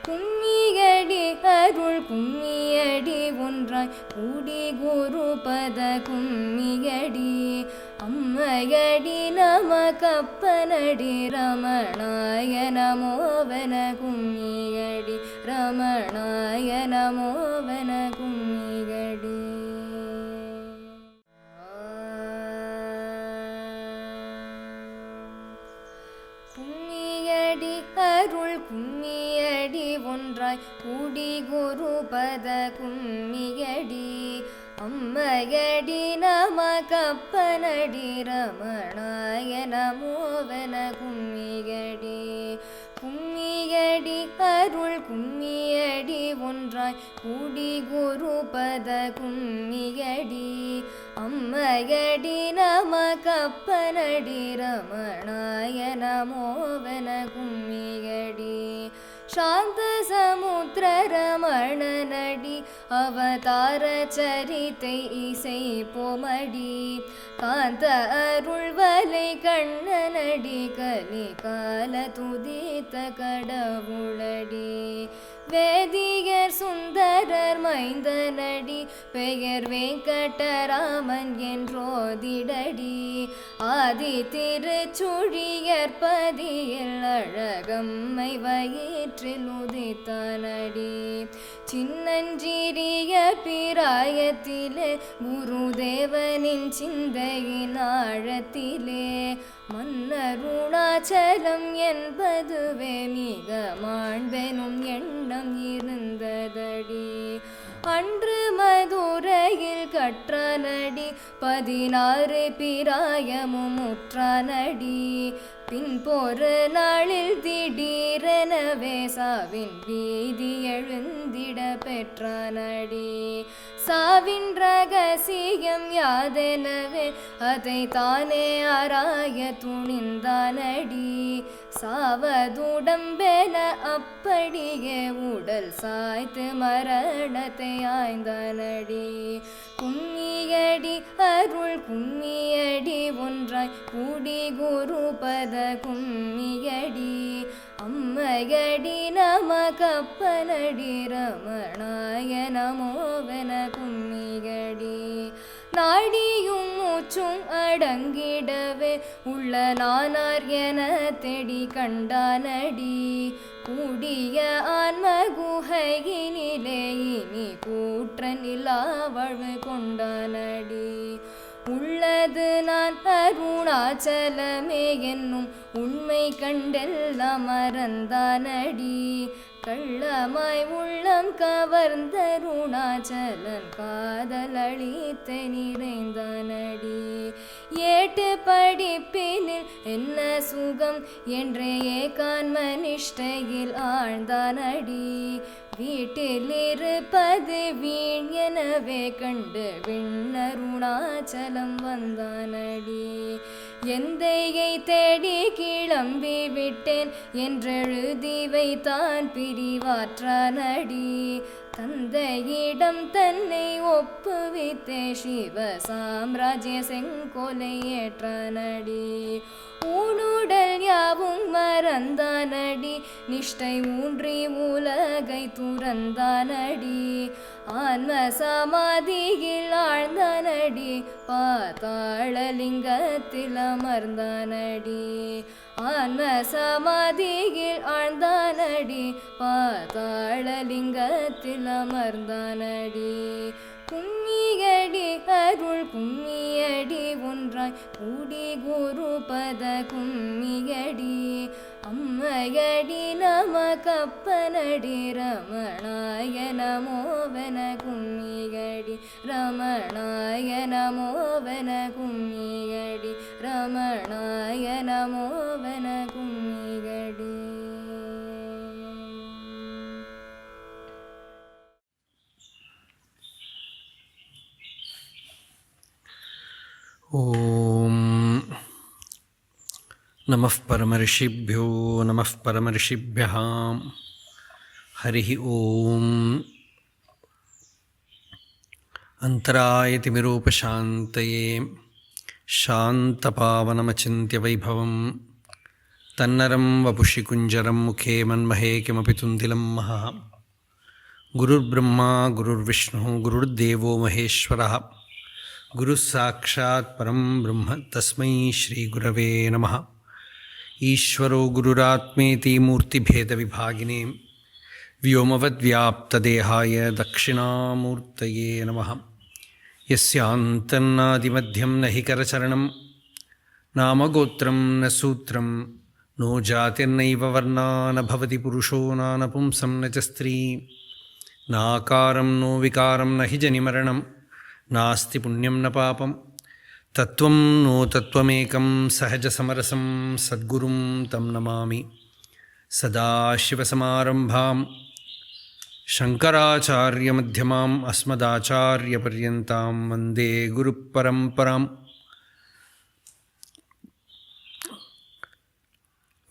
கும்மியடி அருள் கும்மியடி ஒன்றாய் கூடி குருபத கும்மியடி அம்மையடி நம கப்பனடி ரமணாய நமோவன கும்மியடி ரமணாய நமோவன கும்மியடி. கும்மியடி அருள் கும்மியடி ஒன்றாய் கூடி குருபத கும்மியடி அம்மையடி நம கப்பனடி ரமணாய நமோவன கும்மியடி. கும்மியடி அருள் கும்மியடி ஒன்றாய் கூடி குருபத கும்மியடி அம்மையடி நம கப்பனடி ரமணாய நமோவன கும்மியடி. சாந்த சமுத்திர ரமணனடி அவதார சரித்தை இசை பொமடி காந்த அருள்வலை கண்ணனடி கலி கால துதித்த கடவுளடி. வேதியர் சுந்தரர் மைந்தனடி பெயர் வெங்கடராமன் என்றோதிடடி ஆதி திருச்சுழியர் பதியில் அழகம்மை வயிற்றில் உதித்தானடி. சின்னஞ்சிறிய பிராயத்திலே குருதேவனின் சிந்தையின் ஆழத்திலே மன்னருணாச்சலம் என்பதுவே மிக மாண்பெனும் எண்ணம் இருந்ததடி. அன்று மதுரையில் கற்றானடி 16 பிராயமும் முற்றானடி. பின் பொறு நாளில் திடீரெனவே சாவின் வீதி எழுந்திட பெற்றானடி. சாவின் ரகசியம் யாதெனவே அதை தானே ஆராய துணிந்தானடி. சாவதுடம்பென அப்படியே உடல் சாய்த்து மரணத்தை ஆய்ந்தானடி. கும்மியடி அருள் கும்மியடி ஒன்றாய் கூடி குருபத கும்மியடி அம்மையடி நம கப்பனடி ரமணாய நமோவன கும்மியடி. நாடியும் மூச்சும் அடங்கிடவே உள்ள நானார் என தேடி கண்டானடி. கூடிய ஆன்ம குகையினிலே இனி கூற்றனிலா வாழ்வு கொண்டானடி. உள்ளது நான் அருணாச்சலமே என்னும் உண்மை கண்டெல்லாம் மறந்தானடி. கள்ளமாய் உள்ளம் கவர்ந்த அருணாச்சலன் காதல் அளித்த நிறைந்தானடி. ஏட்டு படிப்பினில் என்ன சுகம் என்றே ஏகான்ம நிஷ்டையில் ஆழ்ந்தானடி. வீட்டில் இருப்பது வீண் எனவே கண்டு விண்ணருணாச்சலம் வந்தானடி. எந்தையை தேடி கிளம்பி விட்டேன் என்றெழுதி வைத்தான் பிரிவாற்றானடி. தந்தையிடம் தன்னை ஒப்புவித்தே சிவ சாம்ராஜ்ய செங்கோலை ஏற்றானடி. ஊனுடல் யாவும் மறந்தானடி. நிஷ்டை ஊன்றி உலகை துறந்தானடி. ஆன்ம சமாதியில் ஆழ்ந்தானடி. பாதாளலிங்கத்தில் அமர்ந்தானடி. ஆன்ம சமாதியில் ஆழ்ந்தானடி. பாதாளலிங்கத்தில் அமர்ந்தானடி. கும்மியடி அருள் கும்மியடி ஒன்றாய் கூடி குருபத கும்மியடி அம்மையடி நம கப்பனடி ரமணாய நமோவன கும்மியடி ரமணாய நமோவன கும்மியடி ரமணாய நமோவன கும்மியடி. ஓம் நமः பரமர்ஷிभ्यो நமः பரமர்ஷிभ्यः. ஹரிஹி ஓம். அந்தராயதிமிரூபசாந்தயே சாந்தபாவனமச்சிந்திய வைபவம் तन्नरं वपुषि कुञ्जरं मुखे मन्महे किमपि तुन्दिलं महः गुरुर्ब्रह्मा गुरुर्विष्णुः गुरुर्देवो महेश्वरः गुरुः साक्षात् परं ब्रह्म तस्मै श्रीगुरवे नमः। ईश्वरो गुरुरात्मेति मूर्तिभेदविभागिने व्योमवद्व्याप्तदेहाय दक्षिणामूर्तये नमः। यस्यान्तन्नादिमध्यं न हि करचरणं नामगोत्रं न सूत्रं नो जातिर्नैव वर्णा न भवति पुरुषो नानपुंसं न च स्त्री नाकारं नो विकारं न हि जनिमरणं नास्ति पुण्यं न पापं तत्त्वं नो तत्त्वमेकं सहजसमरसं सद्गुरुं तं नमामि। सदाशिवसमारम्भां शङ्कराचार्यमध्यमाम् अस्मदाचार्यपर्यन्तां वन्दे गुरुपरम्पराम्।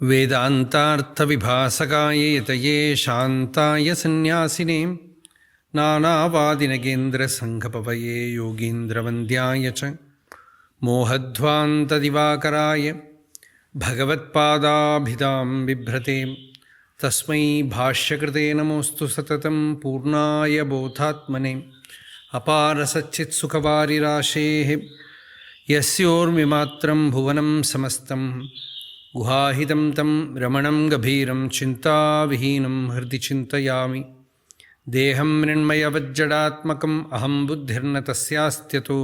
वेदान्तार्थविभासकाय यतये शान्ताय सन्न्यासिने नानावादिनगेन्द्रसङ्घपवये योगीन्द्रवन्द्याय च मोहध्वान्तदिवाकराय भगवत्पादाभिधां बिभ्रते तस्मै भाष्यकृते नमोऽस्तु सततं पूर्णाय बोधात्मने अपारसच्चित्सुखवारिराशेः यस्योर्मिमात्रं भुवनं समस्तं गुहाहितं तं रमणं गभीरं चिन्ताविहीनं हृदि चिन्तयामि। देहं मृण्मयवज्जडात्मकम् अहं बुद्धिर्न तस्यास्त्यतो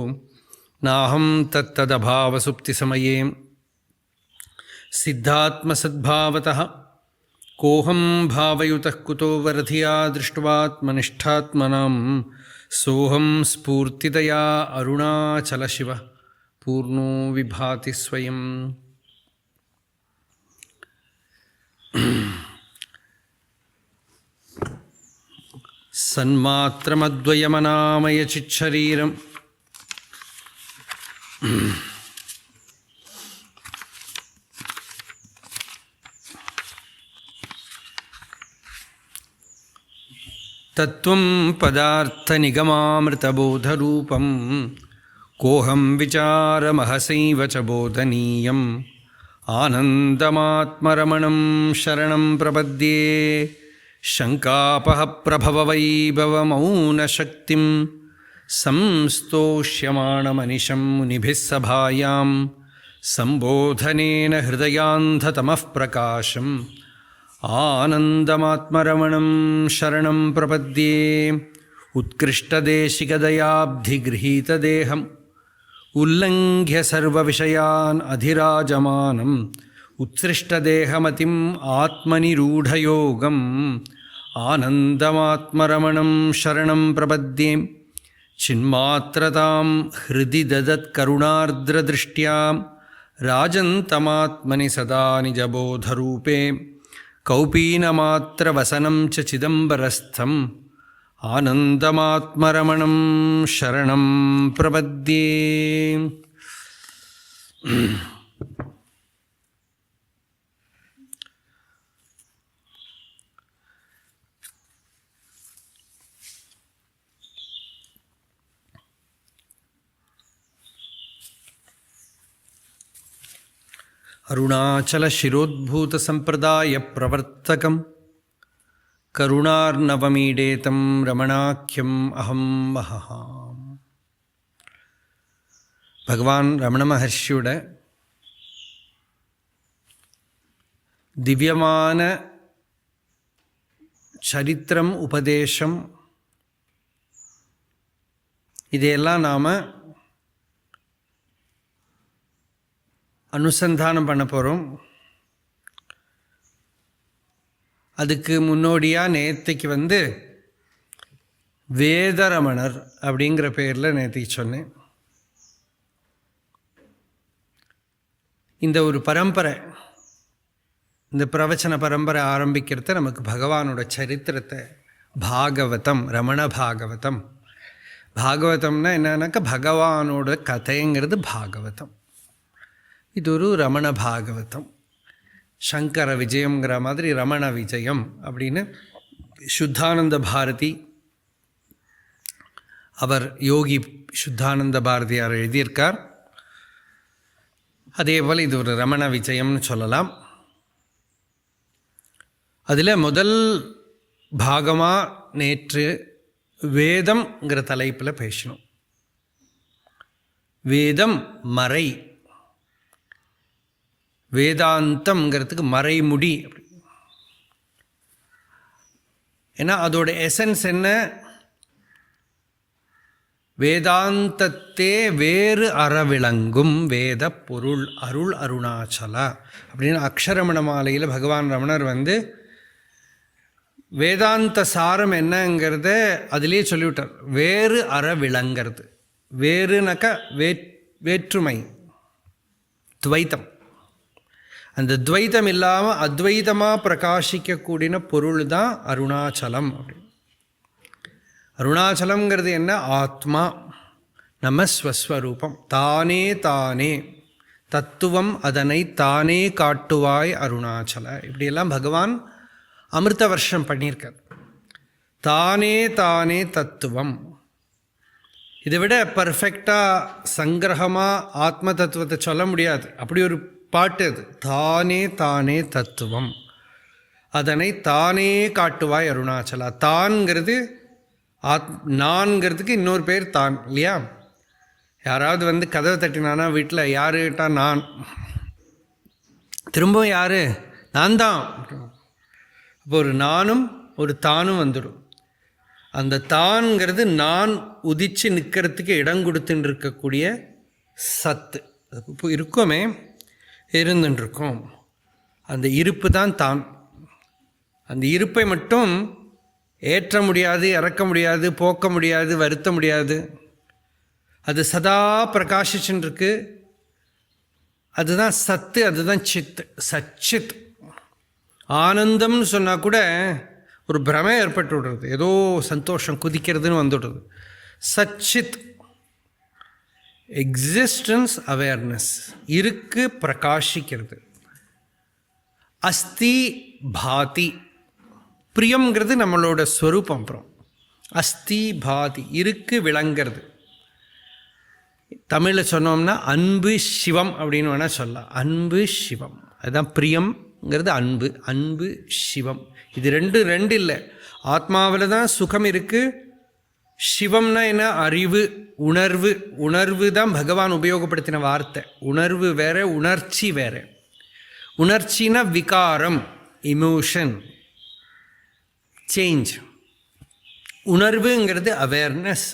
नाहं तत्तदभावसुप्तिसमये सिद्धात्मसद्भावतः कोऽहं भावयुतः कुतो वरधिया दृष्ट्वात्मनिष्ठात्मनां सोऽहं स्फूर्तितया अरुणाचलशिवः पूर्णो विभाति स्वयम्। सन्मात्रमद्वयमनामयचिच्छरीरम् तत्त्वं पदार्थनिगमामृतबोधरूपं कोऽहं विचारमहसैव च बोधनीयम् आनन्दमात्मरमणं शरणं प्रपद्ये शङ्कापहप्रभववैभवमौनशक्तिं संस्तोष्यमाणमनिशं मुनिभिः सभायां सम्बोधनेन हृदयान्धतमः प्रकाशम् आनन्दमात्मरमणं शरणं प्रपद्ये उत्कृष्टदेशिकदयाब्धिगृहीतदेहम् उल्लङ्घ्य सर्वविषयान् अधिराजमानम् उत्सृष्टदेहमतिम् आत्मनिरूढयोगम् आनन्दमात्मरमणं शरणं प्रपद्ये चिन्मात्रतां हृदि ददत्करुणार्द्रदृष्ट्या राजन्तमात्मनि सदा निजबोधरूपे कौपीनमात्रवसनं च चिदम्बरस्थम् आनन्दमात्मरमणं शरणं प्रपद्ये। अरुणाचलशिरोद्भूतसम्प्रदायप्रवर्तकं करुणार्णवमीडेतं रमणाख्यम् अहं महः. ഭഗവാൻ രമണ മഹർഷിയുടെ ദിവ്യமான சரித்திரம் உபதேசம் இதையெல்லாம் நாம் அனுசந்தானம் பண்ண போகிறோம். அதுக்கு முன்னோடியாக நேற்றுக்கு வேதரமணர் அப்படிங்கிற பேரில் நேற்றுக்கு சொன்னேன். இந்த ஒரு பரம்பரை, இந்த பிரவச்சன பரம்பரை ஆரம்பிக்கிறத நமக்கு பகவானோட சரித்திரத்தை பாகவதம், ரமண பாகவதம். பாகவதம்னா என்னன்னாக்கா பகவானோட கதைங்கிறது பாகவதம். இது ஒரு ரமண பாகவதம். சங்கர விஜயங்கிற மாதிரி ரமண விஜயம் அப்படின்னு சுத்தானந்த பாரதி, அவர் யோகி சுத்தானந்த பாரதியார் எழுதியிருக்கார். அதே போல் இது ஒரு ரமண விஜயம்னு சொல்லலாம். அதில் முதல் பாகமாக நேற்று வேதம்ங்கிற தலைப்பில் பேசணும். வேதம் மறை, வேதாந்தம்ங்கிறதுக்கு மறைமுடி. ஏன்னா அதோட எசன்ஸ் என்ன? வேதாந்தத்தே வேறு அறவிளங்கும் வேத பொருள் அருள் அருணாச்சலா அப்படின்னு அக்ஷரமண மாலையில் பகவான் ரமணர் வேதாந்த சாரம் என்னங்கிறத அதிலே சொல்லிவிட்டார். வேறு அறவிளங்கிறது, வேறுனாக்க வேற்றுமை, துவைத்தம். அந்த துவைத்தம் இல்லாமல் அத்வைதமாக பிரகாசிக்கக்கூடிய பொருள் தான் அருணாச்சலம் அப்படின்னு. அருணாச்சலம்ங்கிறது என்ன? ஆத்மா, நம்ம ஸ்வஸ்வரூபம், தானே தானே தத்துவம், அதனை தானே காட்டுவாய் அருணாச்சல. இப்படியெல்லாம் பகவான் அமிர்த வருஷம் பண்ணியிருக்கார். தானே தானே தத்துவம். இதை விட பர்ஃபெக்டாக சங்கிரகமாக ஆத்ம தத்துவத்தை சொல்ல முடியாது. அப்படி ஒரு பாட்டு அது. தானே தானே தத்துவம், அதனை தானே காட்டுவாய் அருணாச்சலா. தான்ங்கிறது நான்கிறதுக்கு இன்னொரு பேர் தான் இல்லையா? யாராவது கதவை தட்டினானா வீட்டில், யார் கேட்டால் நான், திரும்பவும் யார்? நான் தான். அப்போ ஒரு நானும் ஒரு தானும் வந்துடும். அந்த தான்ங்கிறது நான் உதிச்சு நிற்கிறதுக்கு இடம் கொடுத்துட்டு இருக்கக்கூடிய சத்து. இப்போ இருக்கோமே, இருந்துருக்கோம். அந்த இருப்பு தான் தான். அந்த இருப்பை மட்டும் ஏற்ற முடியாது, இறக்க முடியாது, போக்க முடியாது, வருத்த முடியாது. அது சதா பிரகாசிச்சுருக்கு. அதுதான் சத்து, அதுதான் சித், சச்சித். ஆனந்தம்னு சொன்னால் கூட ஒரு பிரமை ஏற்பட்டு விடுறது, ஏதோ சந்தோஷம் குதிக்கிறதுன்னு வந்துடுறது. சச்சித், எக்ஸிஸ்டன்ஸ் அவேர்னஸ், இருக்கு, பிரகாசிக்கிறது. அஸ்தி பாதி, பிரியங்கிறது நம்மளோட ஸ்வரூபம். அப்புறம் அஸ்தி பாதி, இருக்கு, விளங்கிறது. தமிழில் சொன்னோம்னா அன்பு சிவம் அப்படின்னு வேணால் சொல்லலாம். அன்பு சிவம், அதுதான் பிரியம்ங்கிறது. அன்பு, அன்பு சிவம். இது ரெண்டு இல்லை. ஆத்மாவில் தான் சுகம் இருக்குது. சிவம்னா என்ன? அறிவு, உணர்வு. உணர்வு தான் பகவான் உபயோகப்படுத்தின வார்த்தை. உணர்வு வேற, உணர்ச்சி வேற. உணர்ச்சினா விகாரம், இமோஷன், சேஞ்ச். உணர்வுங்கிறது அவேர்னஸ்,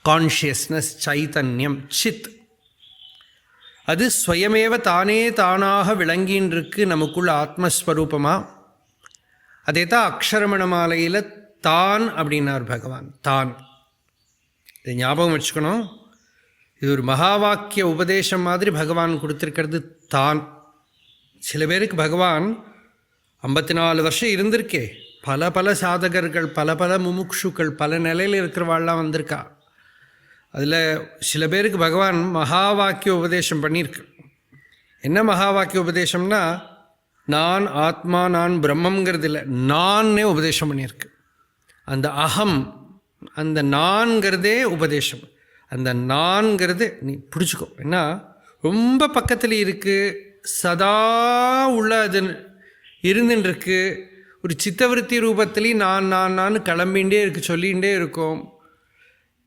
கான்ஷியஸ்னஸ், சைத்தன்யம், சித். அது ஸ்வயமேவ தானே தானாக விளங்கின்னு இருக்கு நமக்குள்ள ஆத்மஸ்வரூபமாக. அதே தான் அக்ஷரமண மாலையில் தான் அப்படின்னார் பகவான். தான், இதை ஞாபகம் வச்சுக்கணும். இது ஒரு மகா வாக்கிய உபதேசம் மாதிரி பகவான் கொடுத்துருக்கிறது. தான். சில பேருக்கு பகவான் 54 வருஷம் இருந்திருக்கே. பல சாதகர்கள், பல முமுக்ஷுக்கள், பல நிலையில் இருக்கிறவாள்லாம் வந்திருக்கா. அதில் சில பேருக்கு பகவான் மகா வாக்கிய உபதேசம் பண்ணியிருக்கு. என்ன மகா வாக்கிய உபதேசம்னா, நான் ஆத்மா, நான் பிரம்மங்கிறது இல்லை, நானே உபதேசம் பண்ணியிருக்கு. அந்த அகம், அந்த நான்கிறதே உபதேசம். அந்த நான்கிறது நீ பிடிச்சிக்கோ. ஏன்னா ரொம்ப பக்கத்தில் இருக்குது, சதா உள்ள அது இருந்துருக்கு. ஒரு சித்தவருத்தி ரூபத்துலேயும் நான் கிளம்பிகிட்டே இருக்கு, சொல்லிகிட்டே இருக்கும்.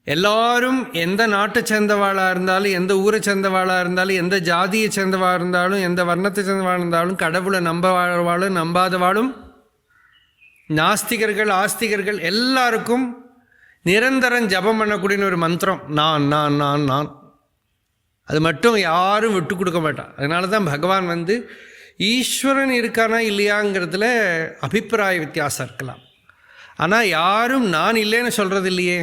எல்லாரும் எந்த நாட்டை சேர்ந்தவாளாக இருந்தாலும், எந்த ஊரை சேர்ந்தவாளாக இருந்தாலும், எந்த ஜாதியை சேர்ந்தவாளாக இருந்தாலும், எந்த வர்ணத்தை சேர்ந்தவாளாக இருந்தாலும், கடவுளை நம்பவாழும் நம்பாதவாளும், நாஸ்திகர்கள் ஆஸ்திகர்கள் எல்லாருக்கும் நிரந்தரம் ஜபம் பண்ணக்கூடிய ஒரு மந்திரம் நான் நான் நான் நான். அது மட்டும் யாரும் விட்டு கொடுக்க மாட்டான். அதனால தான் பகவான் ஈஸ்வரன் இருக்கானா இல்லையாங்கிறதுல அபிப்பிராய வித்தியாசம் இருக்கலாம். ஆனால் யாரும் நான் இல்லைன்னு சொல்கிறது இல்லையே.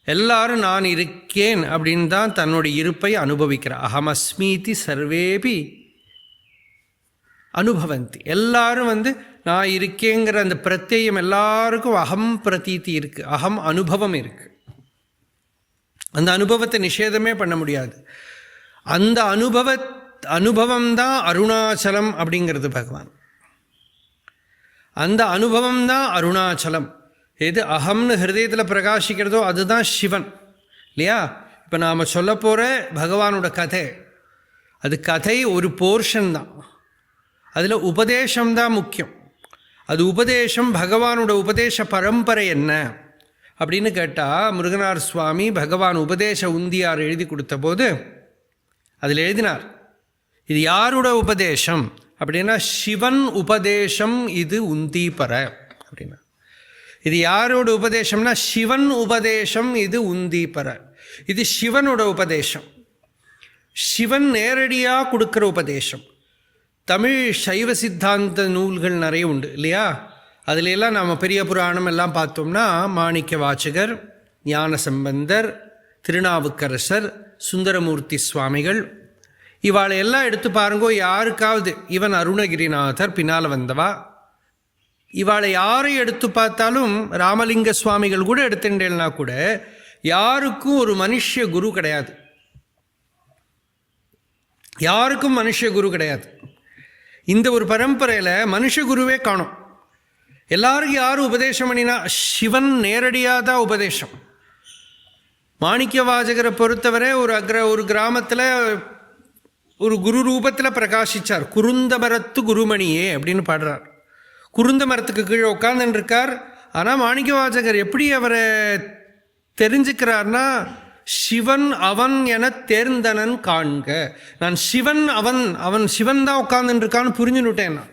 எல்லாரும் நான் இருக்கேன் அப்படின்னு தான் தன்னுடைய இருப்பை அனுபவிக்கிறார். அகமஸ்மீதி சர்வேபி அனுபவந்தி. எல்லாரும் நான் இருக்கேங்கிற அந்த பிரத்யேகம் எல்லாருக்கும் அகம் பிரதீதி இருக்குது, அகம் அனுபவம் இருக்குது. அந்த அனுபவத்தை நிஷேதமே பண்ண முடியாது. அந்த அனுபவம் தான் அருணாச்சலம் அப்படிங்கிறது பகவான். அந்த அனுபவம் தான் அருணாச்சலம். எது அகம்னு ஹிருதயத்தில் பிரகாசிக்கிறதோ அதுதான் சிவன் இல்லையா? இப்போ நாம் சொல்ல போகிற பகவானோட கதை, அது கதை ஒரு போர்ஷன் தான். அதில் உபதேசம்தான் முக்கியம். அது உபதேசம், பகவானோட உபதேச பரம்பரை என்ன அப்படின்னு கேட்டால், முருகனார் சுவாமி பகவான் உபதேச உந்தியார் எழுதி கொடுத்த போது அதில் எழுதினார், இது யாரோட உபதேசம் அப்படின்னா சிவன் உபதேசம் இது உந்தீபர அப்படின்னா. இது யாரோட உபதேசம்னா சிவன் உபதேசம் இது உந்தீபர. இது சிவனோட உபதேசம், சிவன் நேரடியாக கொடுக்குற உபதேசம். தமிழ் சைவ சித்தாந்த நூல்கள் நிறைய உண்டு இல்லையா? அதில் எல்லாம் நம்ம பெரிய புராணம் எல்லாம் பார்த்தோம்னா மாணிக்க வாசகர், ஞான சம்பந்தர், திருநாவுக்கரசர், சுந்தரமூர்த்தி சுவாமிகள், இவாளை எல்லாம் எடுத்து பாருங்கோ. யாருக்காவது இவன் அருணகிரிநாதர் பின்னால் வந்தவா, இவாளை யாரை எடுத்து பார்த்தாலும், ராமலிங்க சுவாமிகள் கூட எடுத்துட்டேன்னா கூட யாருக்கும் ஒரு மனுஷ குரு கிடையாது. யாருக்கும் மனுஷ குரு கிடையாது. இந்த ஒரு பரம்பரையில் மனுஷ குருவே காணும். எல்லாருக்கும் யாரும் உபதேசம் பண்ணினா சிவன் நேரடியாக தான் உபதேசம். மாணிக்க வாசகரை பொறுத்தவரை ஒரு கிராமத்தில் ஒரு குரு ரூபத்தில் பிரகாசித்தார். குருந்த மரத்து குருமணியே அப்படின்னு பாடுறார். குருந்த மரத்துக்கு கீழே உட்கார்ந்துருக்கார். ஆனால் மாணிக்க வாசகர் எப்படி அவரை தெரிஞ்சுக்கிறார்னா, சிவன் அவன் என தேர்ந்தனன் காண்க. நான் சிவன் அவன் சிவன் தான் உட்கார்ந்துருக்கான்னு புரிஞ்சுன்னுட்டேன் நான்.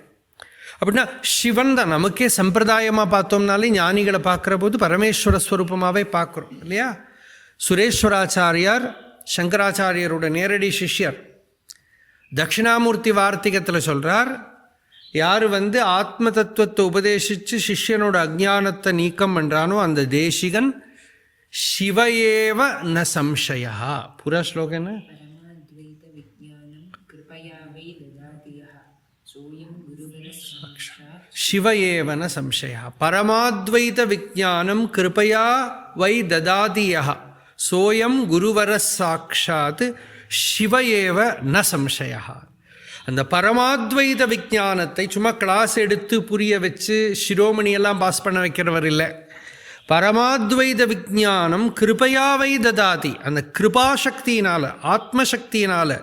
அப்படின்னா சிவன் தான். நமக்கே சம்பிரதாயமாக பார்த்தோம்னாலே ஞானிகளை பார்க்குற போது பரமேஸ்வர ஸ்வரூபமாகவே பார்க்குறோம் இல்லையா? சுரேஸ்வராச்சாரியார் சங்கராச்சாரியரோட நேரடி சிஷ்யர். தட்சிணாமூர்த்தி வார்த்திகத்தில் சொல்கிறார், யார் ஆத்ம தத்துவத்தை உபதேசித்து சிஷ்யனோட அஜ்ஞானத்தை நீக்கம் பண்ணுறானோ அந்த தேசிகன் சிவயேவ ந சம்சயா. பூரா ஸ்லோகம் என்ன? சிவயேவ ந சம்சயா பரமாத்வைத விஜானம் கிருபையா வை ததாதியா சோயம் குருவர சாட்சாத் சிவயேவ ந சம்சயா. அந்த பரமாத்வைத விஜானத்தை சும்மா கிளாஸ் எடுத்து புரிய வச்சு சிரோமணியெல்லாம் பாஸ் பண்ண வைக்கிறவர் இல்லை. பரமாத்வைத விஜானம் கிருபையாவை ததாதி, அந்த கிருபாசக்தியினால், ஆத்மசக்தியினால்,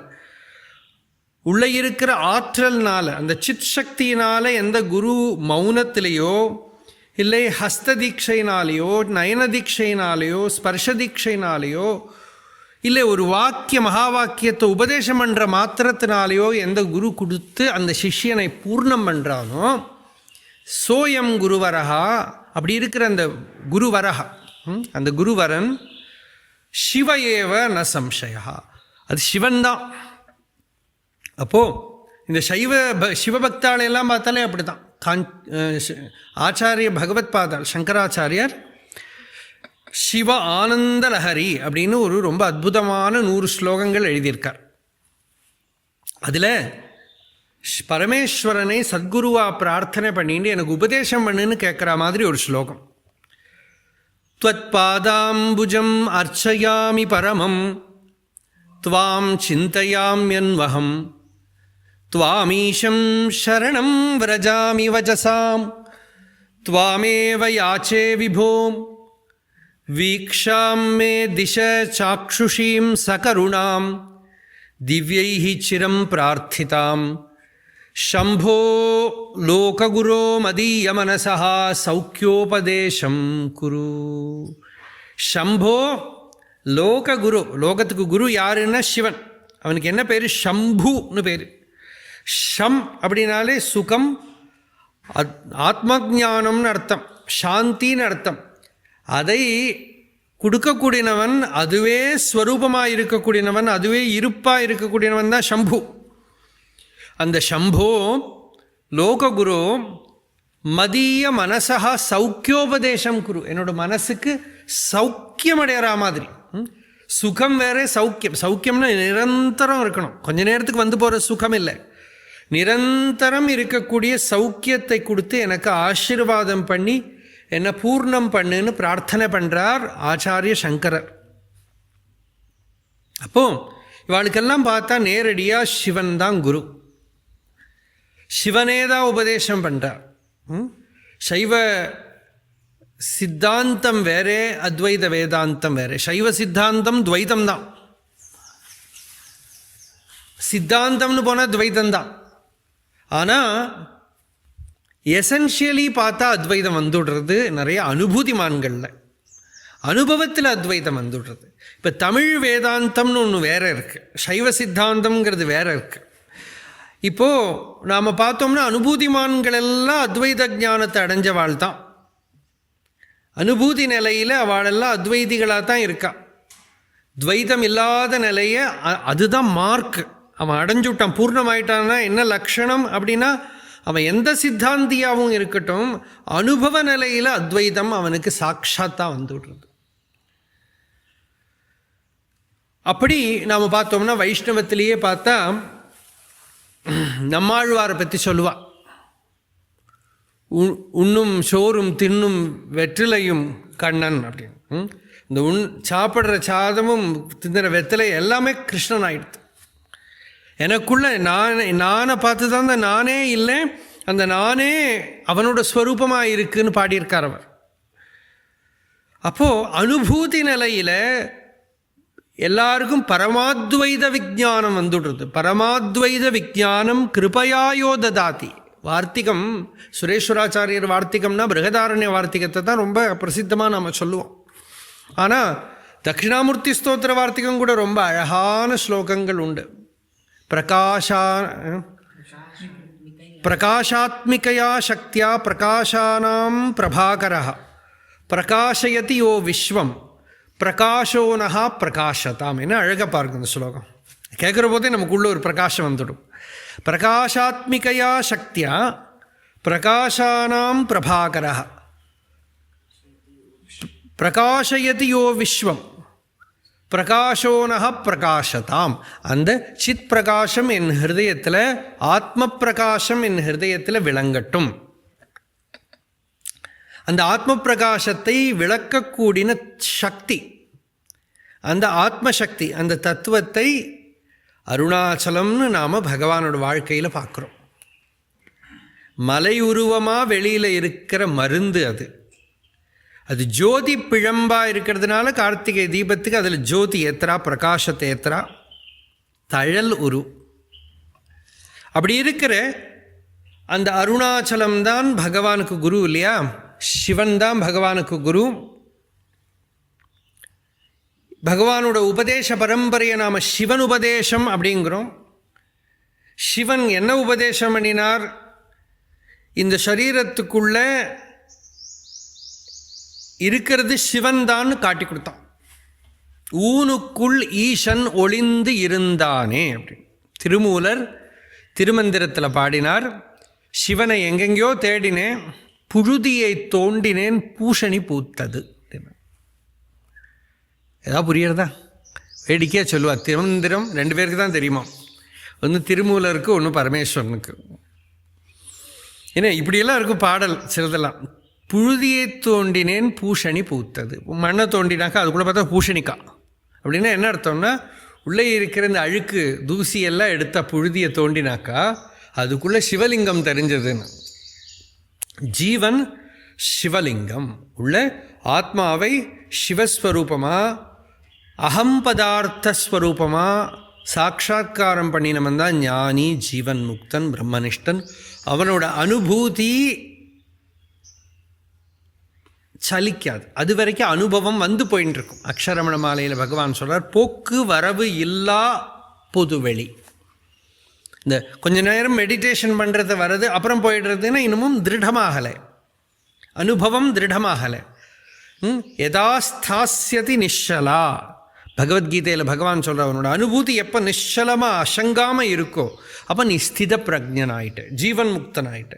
உள்ளே இருக்கிற ஆற்றல்னால், அந்த சித் சக்தியினால் எந்த குரு மௌனத்திலேயோ இல்லை ஹஸ்த தீட்சையினாலேயோ நயன தீட்சையினாலேயோ ஸ்பர்ஷ தீட்சையினாலேயோ இல்லை ஒரு வாக்கிய மகா வாக்கியத்தை உபதேசம் பண்ணுற மாத்திரத்தினாலேயோ எந்த குரு கொடுத்து அந்த சிஷ்யனை பூர்ணம் பண்ணுறானோ சோயம் குருவரகா. அப்படி இருக்கிற அந்த குருவரகா, அந்த குருவரன் சிவயேவ ந சம்சயா, அது சிவன்தான். அப்போது இந்த சிவபக்தாலையெல்லாம் பார்த்தாலே அப்படி தான். ஆச்சாரிய பகவத் பாதால் சங்கராச்சாரியர் சிவ ஆனந்த லஹரி அப்படின்னு ஒரு ரொம்ப அற்புதமான 100 ஸ்லோகங்கள் எழுதியிருக்கார். அதில் பரமேஸ்வரனை சத்குருவா பிரார்த்தனை பண்ணிட்டு எனக்கு உபதேசம் பண்ணுன்னு கேட்குற மாதிரி ஒரு ஸ்லோகம். த்வத் பாதாம்புஜம் அர்ச்சயாமி பரமம் த்வாம் சிந்தயாம்யன்வஹம் த்வாமீஷம் சரணம் விரஜாமி வஜசாம் த்வாமேவ யாச்சே விபோம் வீக்ஷாம் மே திச சாக்ஷுஷீம் சகருணாம் திவ்யைஹி சிரம் பிரார்த்திதாம் शम्भो लोकगुरो मदीय मनसः सौख्योपदेशं कुरु. शम्भो लोकगुरु, லோகத்துக்கு குரு யாருன்னா சிவன். அவனுக்கு என்ன பேர்? ஷம்புன்னு பேர். ஷம் அப்படின்னாலே சுகம், ஆத்மஜானம்னு அர்த்தம், சாந்தின்னு அர்த்தம். அதை கொடுக்கக்கூடியவன், அதுவே ஸ்வரூபமாக இருக்கக்கூடியவன், அதுவே இருப்பாக இருக்கக்கூடியவன் தான் ஷம்பு. அந்த ஷம்போ லோககுரு மதிய மனசா சௌக்கியோபதேசம் குரு. என்னோட மனசுக்கு சௌக்கியம் அடையிற மாதிரி. சுகம் வேற, சௌக்கியம். சௌக்கியம்னா நிரந்தரம் இருக்கணும், கொஞ்ச நேரத்துக்கு வந்து போகிற சுகம் இல்லை. நிரந்தரம் இருக்கக்கூடிய சௌக்கியத்தை கொடுத்து எனக்கு ஆசீர்வாதம் பண்ணி என்னை பூர்ணம் பண்ணுன்னு பிரார்த்தனை பண்ணுறார் ஆச்சாரிய சங்கரர். அப்போ இவாளுக்கெல்லாம் பார்த்தா நேரடியாக சிவன் தான் குரு, சிவனே தான் உபதேசம் பண்ணுறார். சைவ சித்தாந்தம் வேறே, அத்வைத வேதாந்தம் வேறே. சைவ சித்தாந்தம் துவைதம் தான், சித்தாந்தம்னு போனால் துவைதம் தான். ஆனால் எசென்ஷியலி பார்த்தா அத்வைதம் வந்துடுறது நிறைய அனுபூதிமான்களில், அனுபவத்தில் அத்வைதம் வந்துடுறது. இப்போ தமிழ் வேதாந்தம்னு ஒன்று வேறு இருக்குது, சைவ சித்தாந்தம்ங்கிறது வேறு இருக்குது. இப்போது நாம் பார்த்தோம்னா அனுபூதிமான்கள் எல்லாம் அத்வைத ஞானத்தை அடைஞ்சவாள் தான். அனுபூதி நிலையில் அவளெல்லாம் அத்வைதிகளாக தான் இருக்கா. துவைதம் இல்லாத நிலையை அதுதான் மார்க். அவன் அடைஞ்சுட்டான், பூர்ணமாயிட்டான்னா என்ன லக்ஷணம் அப்படின்னா, அவன் எந்த சித்தாந்தியாகவும் இருக்கட்டும், அனுபவ நிலையில் அத்வைதம் அவனுக்கு சாட்சாத்தாக வந்து விடுறது. அப்படி நாம் பார்த்தோம்னா வைஷ்ணவத்திலேயே பார்த்தா நம்மாழ்வாரை பற்றி சொல்லுவா, உண்ணும் சோறும் தின்னும் வெற்றிலையும் கண்ணன் அப்படின்னு. இந்த சாப்பிட்ற சாதமும் தின்னுற வெற்றிலை எல்லாமே கிருஷ்ணன் ஆயிடுது. எனக்குள்ள நானை பார்த்து தான் அந்த நானே இல்லை, அந்த நானே அவனோட ஸ்வரூபமாக இருக்குன்னு பாடியிருக்கார் அவர். அப்போது அனுபூதி நிலையில் எல்லாருக்கும் பரமாத்வைத விஜானம் வந்துடுறது. பரமாத்வைத விஜானம் கிருபையாயோ ததாதி. வார்த்திகம், சுரேஸ்வராச்சாரியர் வார்த்திகம்னா பிருகதாரண்ய வார்த்திகத்தை தான் ரொம்ப பிரசித்தமாக நாம் சொல்லுவோம். ஆனால் தட்சிணாமூர்த்தி ஸ்தோத்திர வார்த்திகம் கூட ரொம்ப அழகான ஸ்லோகங்கள் உண்டு. பிரகாஷாத்மிகயா சக்தியா பிரகாஷானாம் பிரபாகரः பிரகாஷயதி யோ விஸ்வம் பிரகாஷோனஹா பிரகாஷதாம். என்ன அழகாக பாருங்க இந்த ஸ்லோகம். கேட்குற போதே நமக்குள்ள ஒரு பிரகாஷம் வந்துடும். பிரகாஷாத்மிகயா சக்தியா பிரகாஷானாம் பிரபாகரः பிரகாஷயதி யோ விஸ்வம் பிரகாஷோனஹ பிரகாஷதாம். அந்த சித் பிரகாசம் என் ஹிருதயத்தில், ஆத்ம பிரகாசம் என் ஹிருதயத்தில் விளங்கட்டும். அந்த ஆத்ம பிரகாசத்தை விளக்கக்கூடிய சக்தி, அந்த ஆத்மசக்தி, அந்த தத்துவத்தை அருணாச்சலம்னு நாம் பகவானோட வாழ்க்கையில் பார்க்குறோம். மலை உருவமாக வெளியில் இருக்கிற மருந்து அது. அது ஜோதி பிழம்பாக இருக்கிறதுனால கார்த்திகை தீபத்துக்கு அதில் ஜோதி ஏத்துறா, பிரகாசத்தை ஏத்துறா, தழல் உரு. அப்படி இருக்கிற அந்த அருணாச்சலம் தான் பகவானுக்கு குரு இல்லையா? சிவன் தான் பகவானுக்கு குரு. பகவானோட உபதேச பரம்பரையை நாம் சிவன் உபதேசம் அப்படிங்கிறோம். சிவன் என்ன உபதேசம் பண்ணினார்? இந்த சரீரத்துக்குள்ள இருக்கிறது சிவன் தான் காட்டி கொடுத்தான். ஊனுக்குள் ஈசன் ஒளிந்து இருந்தானே அப்படின்னு திருமூலர் திருமந்திரத்தில் பாடினார். சிவனை எங்கெங்கேயோ தேடினேன், புழுதியை தோண்டினேன், பூஷணி பூத்தது. ஏதாவது புரியறதா? வேடிக்கையாக சொல்லுவார். திருமந்திரம் 2 பேருக்கு தான் தெரியுமா, ஒன்று திருமூலருக்கு, ஒன்று பரமேஸ்வரனுக்கு. ஏன்னா இப்படியெல்லாம் இருக்கும் பாடல் சிலதெல்லாம். புழுதியை தோண்டினேன் பூஷணி பூத்தது. மண்ணை தோண்டினாக்கா அதுக்குள்ளே பார்த்தா பூஷணிக்கா. அப்படின்னா என்ன அர்த்தம்னா, உள்ளே இருக்கிற இந்த அழுக்கு தூசியெல்லாம் எடுத்த புழுதியை தோண்டினாக்கா அதுக்குள்ளே சிவலிங்கம் தெரிஞ்சதுன்னு. ஜீவன் சிவலிங்கம் உள்ள ஆத்மாவை சிவஸ்வரூபமாக, அகம் பதார்த்தஸ்வரூபமாக சாட்சா்காரம் பண்ணினவன் தான் ஞானி, ஜீவன் முக்தன், பிரம்மனிஷ்டன். அவனோட அனுபூதி சலிக்காது. அது வரைக்கும் அனுபவம் வந்து போயின்னு இருக்கும். அக்ஷரமண மாலையில் பகவான் சொல்கிறார், போக்கு வரவு இல்லா பொதுவெளி. இந்த கொஞ்ச நேரம் மெடிடேஷன் பண்ணுறது வர்றது அப்புறம் போயிடுறதுன்னா இன்னமும் திருடமாகலை, அனுபவம் திருடமாகலை. யதா ஸ்தாஸ்யதி நிஷலா. பகவத்கீதையில் பகவான் சொல்கிற, அவனோட அனுபூதி எப்போ நிஷலமாக அசங்காமல் இருக்கோ அப்போ நீ ஸ்தித பிரஜனாயிட்ட, ஜீவன் முக்தனாயிட்ட.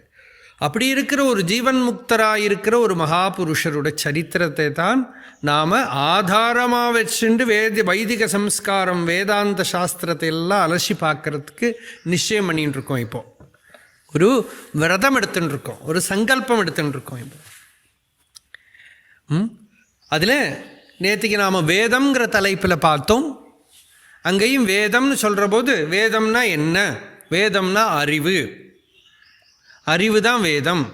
அப்படி இருக்கிற ஒரு ஜீவன் முக்தராக இருக்கிற ஒரு மகாபுருஷரோட சரித்திரத்தை தான் நாம் ஆதாரமாக வச்சுட்டு வைதிக சம்ஸ்காரம், வேதாந்த சாஸ்திரத்தை எல்லாம் அலசி பார்க்கறதுக்கு நிச்சயம் பண்ணிகிட்டு இருக்கோம். இப்போது ஒரு விரதம் எடுத்துன்னு இருக்கோம், ஒரு சங்கல்பம் எடுத்துன்னு இருக்கோம். இப்போ அதில் நேற்றுக்கு நாம் வேதம்ங்கிற தலைப்பில் பார்த்தோம். அங்கேயும் வேதம்னு சொல்கிற போது, வேதம்னா என்ன? வேதம்னா அறிவு. அறிவு தான் வேதம்.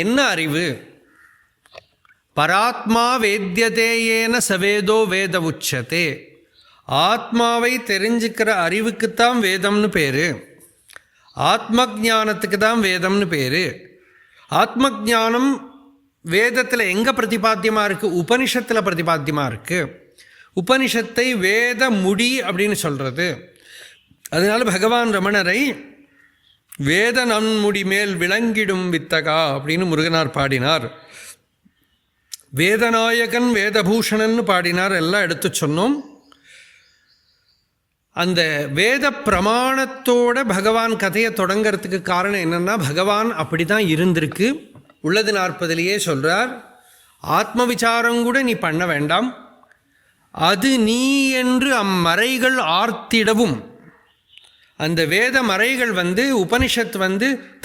என்ன அறிவு? பராத்மா வேத்யதேயேன சவேதோ வேத உச்சதே. ஆத்மாவை தெரிஞ்சுக்கிற அறிவுக்குத்தான் வேதம்னு பேர். ஆத்ம ஜானத்துக்கு தான் வேதம்னு பேர். ஆத்ம ஜானம் வேதத்தில் எங்கே பிரதிபாத்தியமாக இருக்குது? உபனிஷத்தில் பிரதிபாத்தியமாக இருக்குது. உபனிஷத்தை வேத முடி அப்படின்னு சொல்கிறது. அதனால பகவான் ரமணரை வேத நன்முடி மேல் விளங்கிடும் வித்தகா அப்படின்னு முருகனார் பாடினார். வேதநாயகன் வேதபூஷணன் பாடினார். எல்லாம் எடுத்து சொன்னோம். அந்த வேத பிரமாணத்தோட பகவான் கதையை தொடங்கிறதுக்கு காரணம் என்னென்னா, பகவான் அப்படி தான் இருந்திருக்கு. உள்ளது 40 சொல்கிறார், ஆத்ம விசாரம் கூட நீ பண்ண வேண்டாம், அது நீ என்று அம்மறைகள் ஆர்த்திடவும். அந்த வேத மறைகள் உபனிஷத்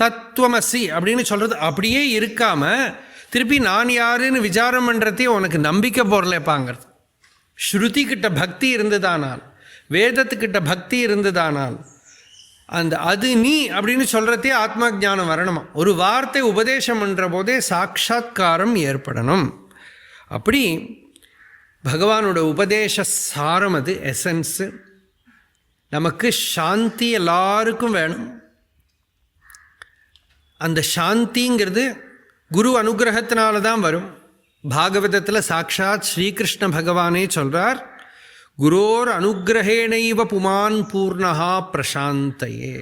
தத்துவமசி அப்படின்னு சொல்கிறது அப்படியே இருக்காமல் திருப்பி நான் யாருன்னு விசாரம் பண்ணுறதே உனக்கு நம்பிக்கை போடலைப்பாங்கிறது. ஸ்ருதி கிட்ட பக்தி இருந்ததானால், வேதத்துக்கிட்ட பக்தி இருந்ததானால் அந்த அது நீ அப்படின்னு சொல்கிறதே ஆத்மா ஜானம் வரணுமா. ஒரு வார்த்தை உபதேசம் பண்ணுற போதே சாட்சாத்காரம் ஏற்படணும். அப்படி பகவானோட உபதேச சாரம் அது எசன்ஸு. நமக்கு சாந்தி எல்லாருக்கும் வேணும். அந்த சாந்திங்கிறது குரு அனுகிரகத்தினால தான் வரும். பாகவதத்தில் சாக்ஷாத் ஸ்ரீகிருஷ்ண பகவானே சொல்கிறார், குரோர் அனுகிரகேணைவ புமான் பூர்ணஹா பிரசாந்தையே.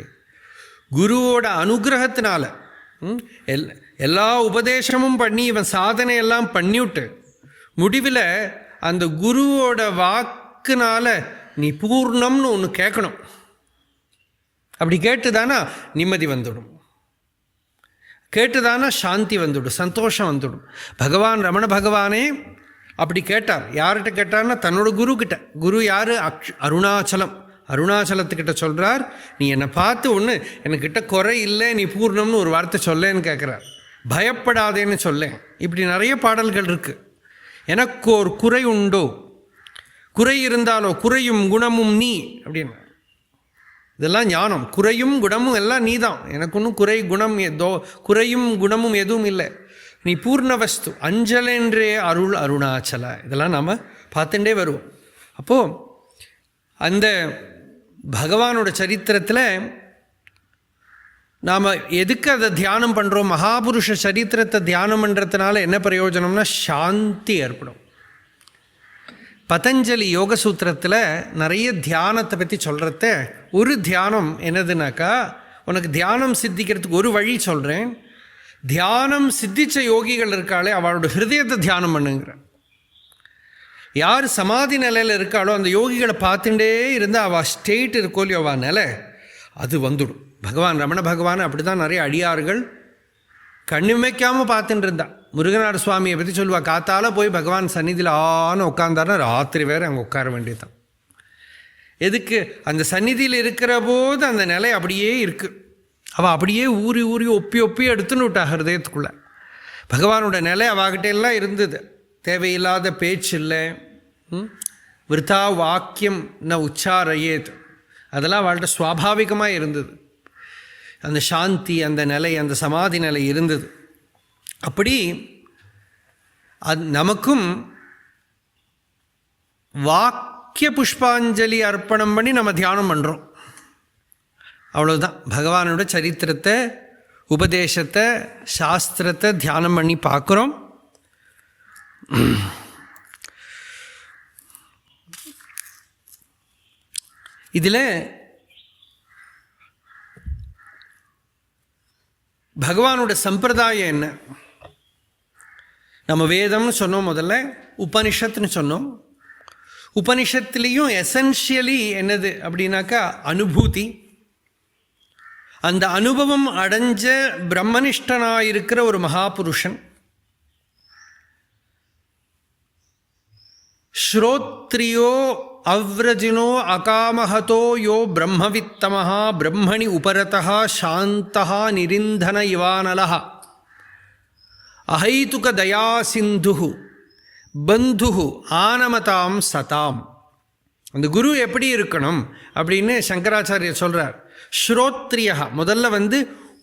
குருவோட அனுகிரகத்தினால எல்லா உபதேசமும் பண்ணி இவன் சாதனையெல்லாம் பண்ணிவிட்டு முடிவில் அந்த குருவோட வாக்குனால நீ பூர்ணம்னு ஒன்று கேட்கணும். அப்படி கேட்டுதானா நிம்மதி வந்துடும், கேட்டுதானா சாந்தி வந்துடும், சந்தோஷம் வந்துடும். பகவான் ரமண பகவானே அப்படி கேட்டார். யார்கிட்ட கேட்டார்னா தன்னோட குரு கிட்ட. குரு யார்? அருணாச்சலம். அருணாச்சலத்துக்கிட்ட சொல்கிறார், நீ என்னை பார்த்து ஒன்று என்கிட்ட குறை இல்லை, நீ பூர்ணம்னு ஒரு வார்த்தை சொல்லேன்னு கேட்குறார். பயப்படாதேன்னு சொல்லேன். இப்படி நிறைய பாடல்கள் இருக்குது. எனக்கு ஒரு குறை உண்டோ, குறை இருந்தாலோ குறையும் குணமும் நீ அப்படின்னு. இதெல்லாம் ஞானம். குறையும் குணமும் எல்லாம் நீ தான். எனக்கு ஒன்றும் குறை குணம் குறையும் குணமும் எதுவும் இல்லை. நீ பூர்ண வஸ்து. அஞ்சலென்றே அருள் அருணாச்சல. இதெல்லாம் நாம் பார்த்துட்டே வருவோம். அப்போது அந்த பகவானோட சரித்திரத்தில் நாம் எதுக்கு அதை தியானம் பண்ணுறோம்? மகாபுருஷ சரித்திரத்தை தியானம் பண்ணுறதுனால என்ன பிரயோஜனம்னா சாந்தி ஏற்படும். பதஞ்சலி யோக சூத்திரத்தில் நிறைய தியானத்தை பற்றி சொல்கிறத ஒரு தியானம் என்னதுனாக்கா, உனக்கு தியானம் சித்திக்கிறதுக்கு ஒரு வழி சொல்கிறேன். தியானம் சித்திச்ச யோகிகள் இருக்காளே அவளோட ஹிருதயத்தை தியானம் பண்ணுங்கிற. யார் சமாதி நிலையில் இருக்காளோ அந்த யோகிகளை பார்த்துட்டே இருந்தால் அவள் ஸ்டேட் இருக்கோ இல்லையோ அவள் நிலை அது வந்துடும். பகவான் ரமண பகவான் அப்படி தான் நிறைய அடியார்கள் கண்ணுமைக்காமல் பார்த்துட்டு இருந்தா. முருகனார் சுவாமியை பற்றி சொல்லுவா, காத்தால போய் பகவான் சந்நிதியில் ஆன்னு உட்காந்தாருன்னா ராத்திரி வேறு அங்கே உட்கார வேண்டியதுதான். எதுக்கு? அந்த சந்நிதியில் இருக்கிற போது அந்த நிலை அப்படியே இருக்குது. அவள் அப்படியே ஊறி ஊறி ஒப்பி ஒப்பி எடுத்துன்னு விட்டா ஹிருதயத்துக்குள்ளே. பகவானோட நிலை அவகிட்ட எல்லாம் இருந்தது. தேவையில்லாத பேச்சு இல்லை, விருத்தா வாக்கியம் ந உச்சாரையேத், அதெல்லாம் அவள்கிட்ட சுவாபாவிகமாக இருந்தது. அந்த சாந்தி, அந்த நிலை, அந்த சமாதி நிலை இருந்தது. அப்படி அது நமக்கும் வாக்கிய புஷ்பாஞ்சலி அர்ப்பணம் பண்ணி நம்ம தியானம் பண்ணுறோம். அவ்வளோதான். பகவானோட சரித்திரத்தை, உபதேசத்தை, சாஸ்திரத்தை தியானம் பண்ணி பார்க்குறோம். இதில் பகவானோட சம்பிரதாயம் என்ன? நம்ம வேதம்னு சொன்னோம், முதல்ல உபனிஷத்துன்னு சொன்னோம். உபனிஷத்துலேயும் எசென்ஷியலி என்னது அப்படின்னாக்கா அனுபூதி. அந்த அனுபவம் அடைஞ்ச பிரம்மனிஷ்டனாக இருக்கிற ஒரு மகாபுருஷன், ஸ்ரோத்ரியோ அவ்ரஜினோ அகாமஹதோ யோ பிரம்மவித்தமஹா பிரம்மணி உபரதா சாந்தஹா நிரிந்தன இவானலஹ அஹைதுக தயாசிந்து பந்து ஆனமதாம் சதாம். அந்த குரு எப்படி இருக்கணும் அப்படின்னு சங்கராச்சாரியர் சொல்கிறார். ஸ்ரோத்ரியா முதல்ல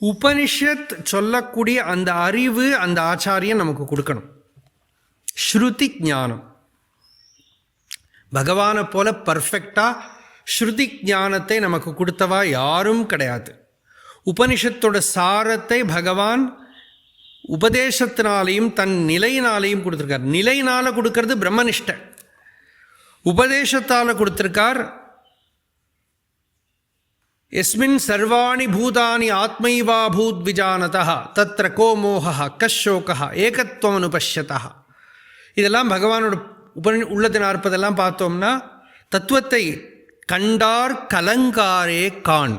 உபனிஷத் சொல்லக்கூடிய அந்த அறிவு அந்த ஆச்சாரியன் நமக்கு கொடுக்கணும். ஸ்ருதி ஞானம். பகவானை போல பர்ஃபெக்டாக ஸ்ருதி ஞானத்தை நமக்கு கொடுத்தவா யாரும் கிடையாது. உபனிஷத்தோட சாரத்தை பகவான் உபதேசத்தினாலையும் தன் நிலையினாலையும் கொடுத்துருக்கார். நிலையினால் கொடுக்கறது பிரம்மனிஷ்டை, உபதேசத்தால் கொடுத்துருக்கார். எஸ்மின் சர்வாணி பூதானி ஆத்மைவா பூத் விஜானதா தத்ர கோ மோகா கஷோகா ஏகத்துவம் அனுபஷ்யதா. இதெல்லாம் பகவானோட உள்ளத்தை நாற்பதெல்லாம் பார்த்தோம்னா தத்துவத்தை கண்டார் கலங்காரே கான்.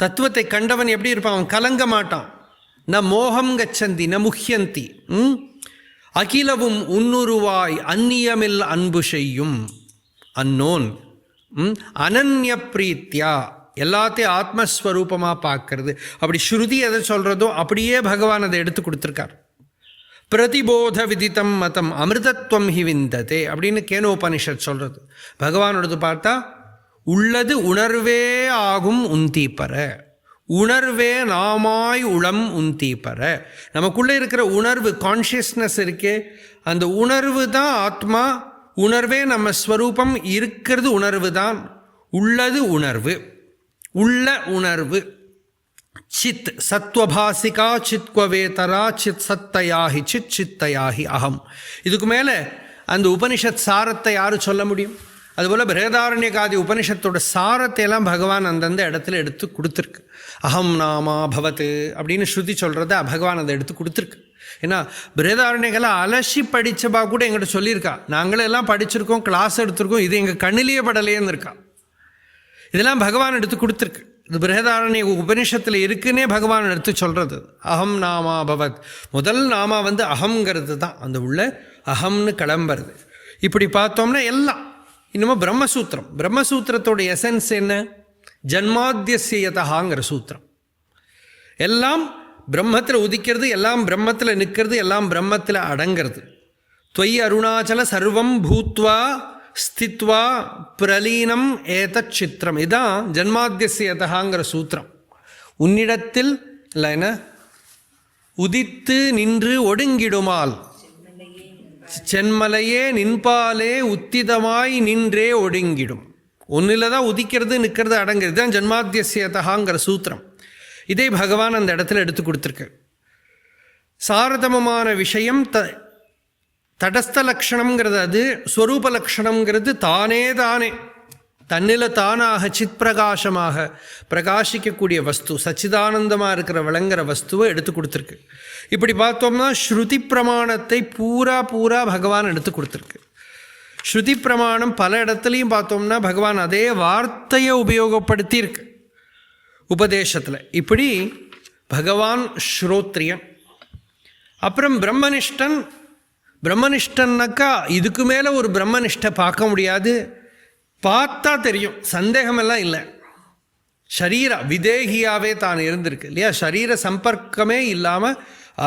தத்துவத்தை கண்டவன் எப்படி இருப்பான்? அவன் கலங்க மாட்டான். ந மோகம் கச்சந்தி ந முஹ்யந்தி. அகிலவும் உன்னுருவாய் அந்நியமில் அன்பு செய்யும் அன்னோன். அனன்ய பிரீத்தியா எல்லாத்தையும் ஆத்மஸ்வரூபமாக பார்க்கறது. அப்படி ஸ்ருதி எதை சொல்கிறதோ அப்படியே பகவான் அதை எடுத்து கொடுத்துருக்கார். பிரதிபோத விதித்தம் மதம் அமிர்தத்வம் ஹி விந்ததே அப்படின்னு கேனோபனிஷத் சொல்கிறது. பகவானோடது பார்த்தா உள்ளது உணர்வே ஆகும் உந்தீப்பற, உணர்வே நாமாய் உளம் உந்தீப்பற. நமக்குள்ளே இருக்கிற உணர்வு கான்ஷியஸ்னஸ் இருக்கே, அந்த உணர்வு தான் ஆத்மா. உணர்வே நம்ம ஸ்வரூபம். இருக்கிறது உணர்வு தான். உள்ளது உணர்வு, உள்ள உணர்வு. சித் சத்வபாசிகா சித்வவேதரா சித் சத்தயாகி சித் சித்தயாகி அகம். இதுக்கு மேலே அந்த உபனிஷத் சாரத்தை யாரும் சொல்ல முடியும்? அதுபோல் பிரேதாரண்யகாதி உபனிஷத்தோட சாரத்தை எல்லாம் பகவான் அந்தந்த இடத்துல எடுத்து கொடுத்துருக்கு. அகம் நாமா பவத்து அப்படின்னு ஸ்ருதி சொல்கிறத பகவான் அதை எடுத்து கொடுத்துருக்கு. ஏன்னா பிரேதாரண்யகளை அலசி படித்தபா கூட எங்கிட்ட சொல்லியிருக்கா. நாங்களே எல்லாம் படிச்சிருக்கோம், கிளாஸ் எடுத்திருக்கோம், இது எங்கள் கண்ணிலேயே படலேன்னு இருக்கா. இதெல்லாம் பகவான் எடுத்து கொடுத்துருக்கு. இது பிரேதாரண்ய உபனிஷத்தில் இருக்குன்னே பகவான் எடுத்து சொல்கிறது. அகம் நாமா பவத். முதல் நாமா அகங்கிறது தான். அந்த உள்ள அகம்னு கிளம்புறது. இப்படி பார்த்தோம்னா எல்லாம் இன்னமும் பிரம்மசூத்திரம். பிரம்மசூத்திரத்தோட எசன்ஸ் என்ன? ஜன்மாத்தியசியதாங்கிற சூத்திரம். எல்லாம் பிரம்மத்தில் உதிக்கிறது, எல்லாம் பிரம்மத்தில் நிற்கிறது, எல்லாம் பிரம்மத்தில் அடங்கிறது. துவயி அருணாச்சல சர்வம் பூத்வா ஸ்தித்வா பிரலீனம் ஏதச் சித்திரம். இதுதான் ஜன்மாத்தியசியதாங்கிற சூத்திரம். உன்னிடத்தில் இல்லை என்ன உதித்து நின்று ஒடுங்கிடுமால் சென்மலையே நின்பாலே உத்திதமாய் நின்றே ஒடுங்கிடும். ஒன்றில் தான் உதிக்கிறது நிற்கிறது அடங்கிறது. தான் ஜன்மாத்தியசியதாங்கிற சூத்திரம். இதே பகவான் அந்த இடத்துல எடுத்து கொடுத்துருக்கு. சாரதமமான விஷயம் தடஸ்த லக்ஷணம்ங்கிறது, அது ஸ்வரூப லக்ஷணம்ங்கிறது தானே தானே தன்னில தானாக சித் பிரகாசமாக பிரகாசிக்கக்கூடிய வஸ்து, சச்சிதானந்தமாக இருக்கிற விளங்குற வஸ்துவை எடுத்து கொடுத்துருக்கு. இப்படி பார்த்தோம்னா ஸ்ருதி பிரமாணத்தை பூரா பகவான் எடுத்து கொடுத்துருக்கு. ஸ்ருதி பிரமாணம் பல இடத்துலையும் பார்த்தோம்னா பகவான் அதே வார்த்தையை உபயோகப்படுத்தியிருக்கு உபதேசத்தில். இப்படி பகவான் ஸ்ரோத்ரியன். அப்புறம் பிரம்மனிஷ்டன். பிரம்மனிஷ்டன்னாக்கா இதுக்கு மேலே ஒரு பிரம்மனிஷ்டை பார்க்க முடியாது. பார்த்தா தெரியும், சந்தேகமெல்லாம் இல்லை. ஷரீர விதேகியாகவே தான் இருந்திருக்கு இல்லையா? ஷரீர சம்பர்க்கமே இல்லாமல்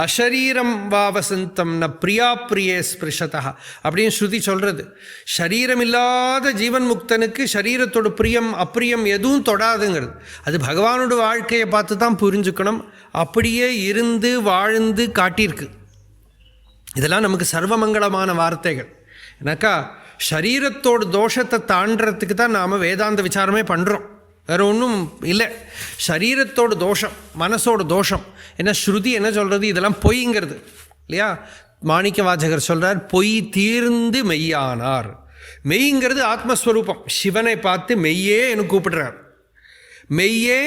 அஷரீரம் வாவசந்தம் ந பிரியா பிரியே ஸ்பிருஷதா அப்படின்னு ஸ்ருதி சொல்கிறது. ஷரீரம் இல்லாத ஜீவன் முக்தனுக்கு ஷரீரத்தோட பிரியம் அப்பிரியம் எதுவும் தொடாதுங்கிறது. அது பகவானோட வாழ்க்கையை பார்த்து தான் புரிஞ்சுக்கணும். அப்படியே இருந்து வாழ்ந்து காட்டியிருக்கு. இதெல்லாம் நமக்கு சர்வமங்கலமான வார்த்தைகள். எனக்கா ஷரீரத்தோட தோஷத்தை தாண்டறதுக்கு தான் நாம் வேதாந்த விசாரமே பண்ணுறோம், வேறு ஒன்றும் இல்லை. ஷரீரத்தோட தோஷம், மனசோட தோஷம். ஏன்னா ஸ்ருதி என்ன சொல்கிறது? இதெல்லாம் பொய்ங்கிறது இல்லையா? மாணிக்க வாசகர் சொல்கிறார், பொய் தீர்ந்து மெய்யானார். மெய்ங்கிறது ஆத்மஸ்வரூபம். சிவனை பார்த்து மெய்யே எனக்கு கூப்பிடுறார். மெய்யே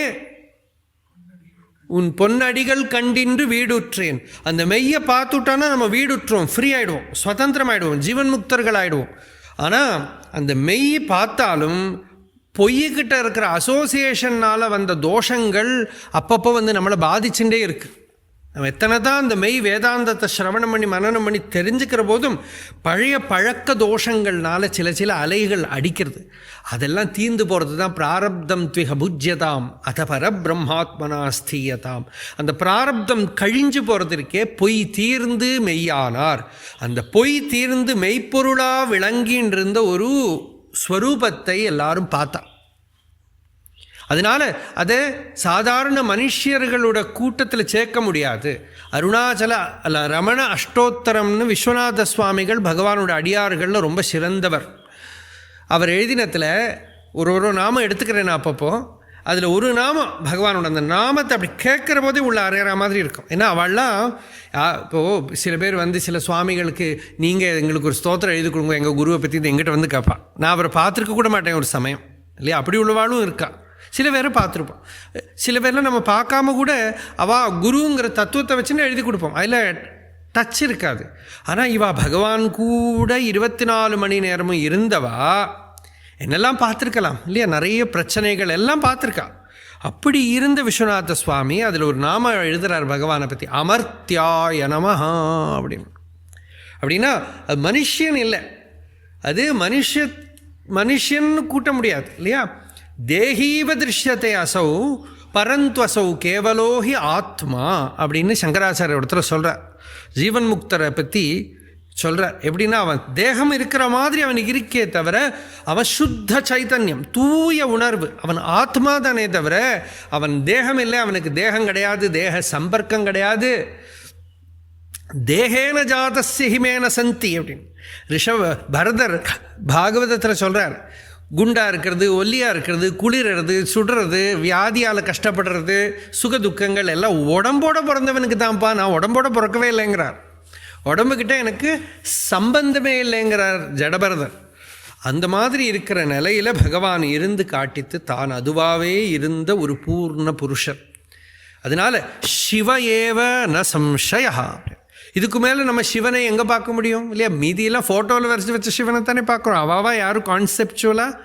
உன் பொன்னடிகள் கண்டின்று வீடுற்றேன். அந்த மெய்யை பார்த்துட்டானா நம்ம வீடுற்றோம், ஃப்ரீ ஆகிடுவோம், சுதந்திரம் ஆகிடுவோம், ஜீவன் முக்தர்கள் ஆகிடுவோம். ஆனால் அந்த மெய் பார்த்தாலும் பொய்கிட்ட இருக்கிற அசோசியேஷனால் வந்த தோஷங்கள் அப்பப்போ நம்மளை பாதிச்சுட்டே இருக்குது. நம்ம எத்தனை தான் அந்த மெய் வேதாந்தத்தை சிரவணம் பண்ணி மனனம் பண்ணி தெரிஞ்சுக்கிற போதும் பழைய பழக்க தோஷங்கள்னால சில அலைகள் அடிக்கிறது. அதெல்லாம் தீர்ந்து போகிறது தான் பிராரப்தம் த்விக புஜ்யதாம் அத பர பிரம்மாத்மனா ஸ்தீயதாம். அந்த பிராரப்தம் கழிஞ்சு போகிறதுக்கே பொய் தீர்ந்து மெய்யானார். அந்த பொய் தீர்ந்து மெய்ப்பொருளாக விளங்கின்னு இருந்த ஒரு ஸ்வரூபத்தை எல்லாரும் பார்த்தா. அதனால் அதை சாதாரண மனுஷியர்களோட கூட்டத்தில் சேர்க்க முடியாது. அருணாச்சல ரமண அஷ்டோத்தரம்னு விஸ்வநாத சுவாமிகள் பகவானோட அடியார்களில் ரொம்ப சிறந்தவர். அவர் எழுதினத்தில் ஒரு நாமம் எடுத்துக்கிறேன் அப்பப்போ. அதில் ஒரு நாமம் பகவானோட அந்த நாமத்தை அப்படி கேட்குற போதே உள்ள அறையிற மாதிரி இருக்கும். ஏன்னா அவள்லாம் இப்போது சில பேர் வந்து சில சுவாமிகளுக்கு நீங்கள் எங்களுக்கு ஒரு ஸ்தோத்திரம் எழுதி கொடுங்க எங்கள் குருவை பற்றி எங்கிட்ட வந்து கேட்பான். நான் அவரை பார்த்துருக்க கூட மாட்டேன் ஒரு சமயம் இல்லையா. அப்படி உள்ளவாளும் இருக்கா. சில பேரை பார்த்துருப்போம். சில பேர்லாம் நம்ம பார்க்காம கூட குருங்கிற தத்துவத்தை வச்சுன்னு எழுதி கொடுப்போம். அதில் டச் இருக்காது. ஆனால் இவா பகவான் கூட 24 மணி நேரமும் இருந்தவா என்னெல்லாம் பார்த்துருக்கலாம் இல்லையா. நிறைய பிரச்சனைகள் எல்லாம் பார்த்துருக்கா. அப்படி இருந்த விஸ்வநாத சுவாமி அதில் ஒரு நாம எழுதுகிறார் பகவானை பற்றி, அமர்த்தியாய நமஹா அப்படின்னு. அப்படின்னா அது மனுஷன் இல்லை, அது மனுஷன் கூட்ட முடியாது இல்லையா. தேகீவ திருஷ்யத்தை அசௌ பரந்து அசௌ கேவலோஹி ஆத்மா அப்படின்னு சங்கராச்சாரிய இடத்துல சொல்கிறார். ஜீவன் முக்தரை பற்றி சொல்கிறார். எப்படின்னா அவன் தேகம் இருக்கிற மாதிரி அவனுக்கு இருக்கே தவிர அவன் சுத்த சைத்தன்யம், தூய உணர்வு. அவன் ஆத்மா தானே தவிர அவன் தேகம் இல்லை. அவனுக்கு தேகம் கிடையாது, தேக சம்பர்க்கம் கிடையாது. தேகேன ஜாதஸ்ய ஹிமேன சந்தி அப்படின்னு பரதர் பாகவதத்தில் சொல்கிறார். குண்டாக இருக்கிறது, ஒல்லியாக இருக்கிறது, குளிர்றது, சுடுறது, வியாதியால் கஷ்டப்படுறது, சுக துக்கங்கள் எல்லாம் உடம்போட பிறந்தவனுக்கு தான்ப்பா, நான் உடம்போட பிறக்கவே இல்லைங்கிறார். உடம்புக்கிட்ட எனக்கு சம்பந்தமே இல்லைங்கிறார் ஜடபரதர். அந்த மாதிரி இருக்கிற நிலையில் பகவான் இருந்து காட்டித்து தான் அதுவாகவே இருந்த ஒரு பூர்ண புருஷர். அதனால் சிவ ஏவ ந சம்சயா. இதுக்கு மேலே நம்ம சிவனை எங்கே பார்க்க முடியும் இல்லையா. மீதியெல்லாம் ஃபோட்டோவில் வரைச்சி வச்ச சிவனை தானே பார்க்குறோம். அவாவா யாரும் கான்செப்டுவலாக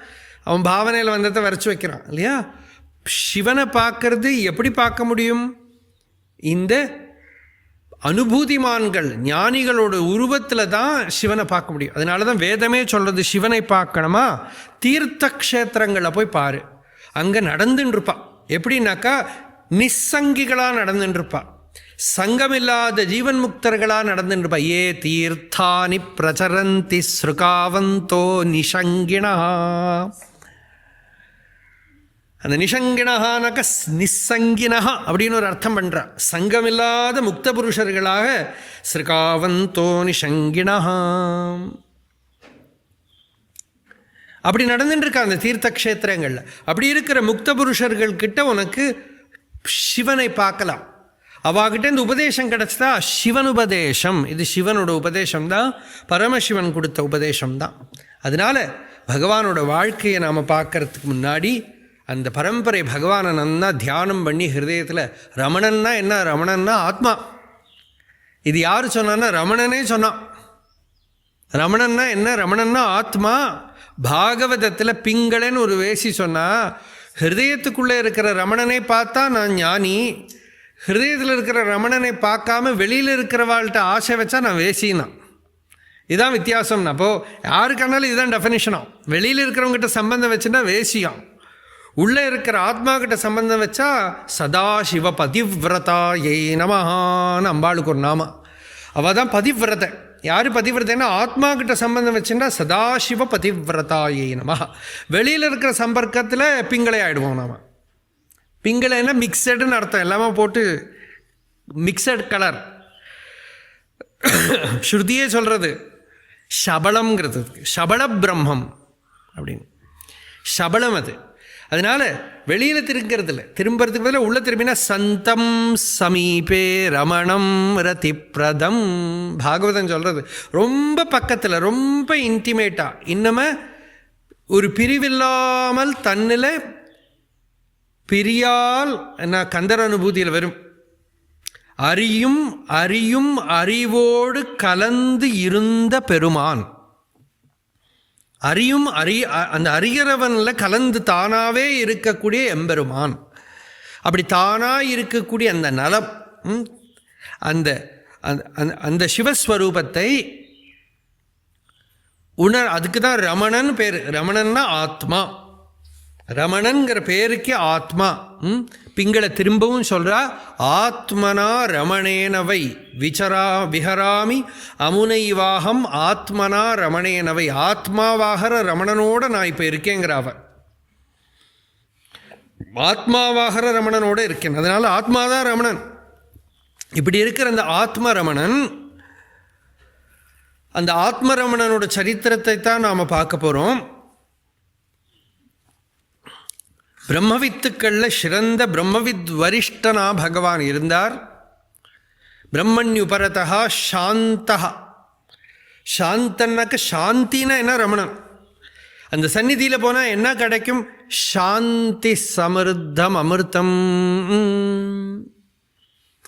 அவன் பாவனையில் வந்ததை வரைச்சி வைக்கிறான் இல்லையா. சிவனை பார்க்கறது எப்படி பார்க்க முடியும்? இந்த அனுபூதிமான்கள் ஞானிகளோட உருவத்தில் தான் சிவனை பார்க்க முடியும். அதனால தான் வேதமே சொல்கிறது, சிவனை பார்க்கணுமா தீர்த்த க்ஷேத்திரங்களை போய் பாரு, அங்கே நடந்துன்னு இருப்பா. எப்படின்னாக்கா நிசங்கிகளாக நடந்துன்னு இருப்பா, சங்கமில்லாத ஜீவன் முக்தர்களாக நடந்துருப்பா. ஏ தீர்த்தானி பிரச்சரந்தி ஸ்ருகாவந்தோ நிஷங்கிணா. அந்த நிஷங்கிணானாக்க நிசங்கினா அப்படின்னு ஒரு அர்த்தம் பண்ணுறா. சங்கமில்லாத முக்த புருஷர்களாக ஸ்ருகாவந்தோ நிஷங்கிணா அப்படி நடந்துட்டு இருக்கா அந்த தீர்த்த க்ஷேத்திரங்களில். அப்படி இருக்கிற முக்த புருஷர்கள்கிட்ட உனக்கு சிவனை பார்க்கலாம். அவாகிட்ட இந்த உபதேசம் கிடச்சதா சிவன் உபதேசம். இது சிவனோட உபதேசம் தான், பரமசிவன் கொடுத்த உபதேசம் தான். அதனால் பகவானோட வாழ்க்கையை நாம் பார்க்கறதுக்கு முன்னாடி அந்த பரம்பரை பகவானை நன்னா தியானம் பண்ணி ஹிருதயத்தில், ரமணன்னா என்ன? ரமணன்னா ஆத்மா. இது யார் சொன்னான்னா ரமணனே சொன்னான். ரமணன்னா என்ன? ரமணன்னா ஆத்மா. பாகவதத்தில் பிங்களன்னு ஒரு வேசி சொன்னால், ஹிருதயத்துக்குள்ளே இருக்கிற ரமணனை பார்த்தா நான் ஞானி, ஹிருதயத்தில் இருக்கிற ரமணனை பார்க்காம வெளியில் இருக்கிறவாள்கிட்ட ஆசை வச்சா நான் வேசினா. இதுதான் வித்தியாசம்னா. அப்போது யாருக்கானாலும் இதுதான் டெஃபினிஷனாகும். வெளியில் இருக்கிறவங்ககிட்ட சம்பந்தம் வச்சுன்னா வேசியம், உள்ளே இருக்கிற ஆத்மாக்கிட்ட சம்பந்தம் வச்சா சதாசிவ பதிவிரதா ஏய் நமஹான்னு அம்பாளுக்கு ஒரு நாம. அவள் தான் பதிவிரதை. யார் பதிவிரதைன்னா ஆத்மாக்கிட்ட சம்பந்தம் வச்சுன்னா சதாசிவ பதிவிரதா ஏய் நமஹா. வெளியில் இருக்கிற சம்பர்க்கத்தில் பிங்களை ஆகிடுவோம் நாம். பிங்களைன்னா மிக்சடுன்னு அர்த்தம், எல்லாமே போட்டு மிக்சட் கலர். ஸ்ருதியே சொல்கிறது சபலம்ங்கிறது, சபல பிரம்மம் அப்படின்னு சபலம் அது. அதனால் வெளியில் திருங்கிறதுல திரும்புறதுக்கு பதில் உள்ள திரும்பினா சந்தம் சமீபே ரமணம் ரதிப்ரதம். பாகவதம் சொல்கிறது ரொம்ப பக்கத்தில், ரொம்ப இன்டிமேட்டாக, இன்னமே ஒரு பிரிவில்லாமல் தன்னில் பிரியால் என்ன கந்தர் அனுபூதியில் வரும். அறியும் அறியும் அறிவோடு கலந்து இருந்த பெருமான். அறியும் அந்த அறிகிறவனில் கலந்து தானாகவே இருக்கக்கூடிய எம்பெருமான். அப்படி தானாக இருக்கக்கூடிய அந்த நலம், அந்த அந்த சிவஸ்வரூபத்தை அதுக்கு தான் ரமணன் பேர். ரமணன்னா ஆத்மா. ரமணன்கிற பேருக்கு ஆத்மா. பிங்களை திரும்பவும் சொல்கிறா, ஆத்மனா ரமணேனவை விஹராமி அமுனைவாகம் ஆத்மனா ரமணேனவை. ஆத்மாவாகிற ரமணனோட நான் இப்போ இருக்கேங்கிறாவ. ஆத்மாவாகிற ரமணனோட இருக்கேன், அதனால் ஆத்மாதான் ரமணன். இப்படி இருக்கிற அந்த ஆத்ம ரமணன், அந்த ஆத்ம ரமணனோட சரித்திரத்தை தான் நாம் பார்க்க போகிறோம். பிரம்மவித்துக்களில் சிறந்த பிரம்மவித் வரிஷ்டனா பகவான் இருந்தார். பிரம்மண்யுபரதா சாந்தா. சாந்தன்னாக்க சாந்தினா என்ன? ரமணன். அந்த சந்நிதியில் போனால் என்ன கிடைக்கும்? சாந்தி சமிருத்தம் அமிர்தம்.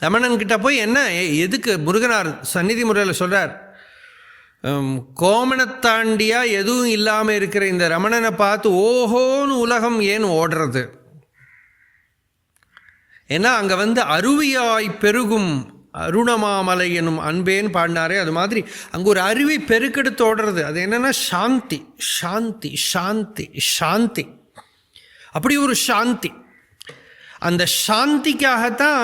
ரமணன்கிட்ட போய் என்ன, எதுக்கு முருகனார் சந்நிதி முறையில் சொல்கிறார், கோமணத்தாண்டியா எதுவும் இல்லாமல் இருக்கிற இந்த ரமணனை பார்த்து ஓஹோன்னு உலகம் ஏன் ஓடுறது? ஏன்னா அங்கே வந்து அருவியாய் பெருகும் அருணமாமலை எனும் அன்பேன்னு பாடினாரே, அது மாதிரி அங்கே ஒரு அருவி பெருக்கெடுத்து ஓடுறது. அது என்னென்னா சாந்தி சாந்தி சாந்தி சாந்தி. அப்படி ஒரு சாந்தி. அந்த சாந்திக்காகத்தான்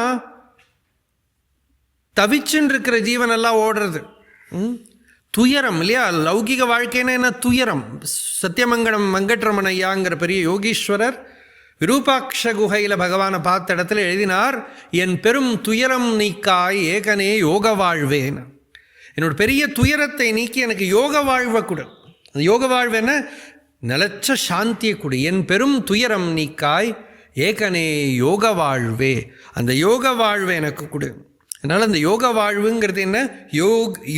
தவிச்சுன்னு இருக்கிற ஜீவனெல்லாம் ஓடுறது. துயரம் இல்லையா? லௌகிக வாழ்க்கைன்னா என்ன? துயரம். சத்தியமங்கலம் வெங்கட்ரமணையாங்கிற பெரிய யோகீஸ்வரர் விரூபாட்ச குகையில் பகவானை பார்த்த இடத்துல எழுதினார், என் பெரும் துயரம் நீக்காய் ஏகனே யோக வாழ்வேன். என்னோட பெரிய துயரத்தை நீக்கி எனக்கு யோக வாழ்வை கொடு. அந்த யோக வாழ்வு என்ன? நிலச்ச சாந்தியை கொடு. என் பெரும் துயரம் நீக்காய் ஏகனே யோக வாழ்வே. அந்த யோக வாழ்வை எனக்கு கொடு. அதனால் அந்த யோக வாழ்வுங்கிறது என்ன?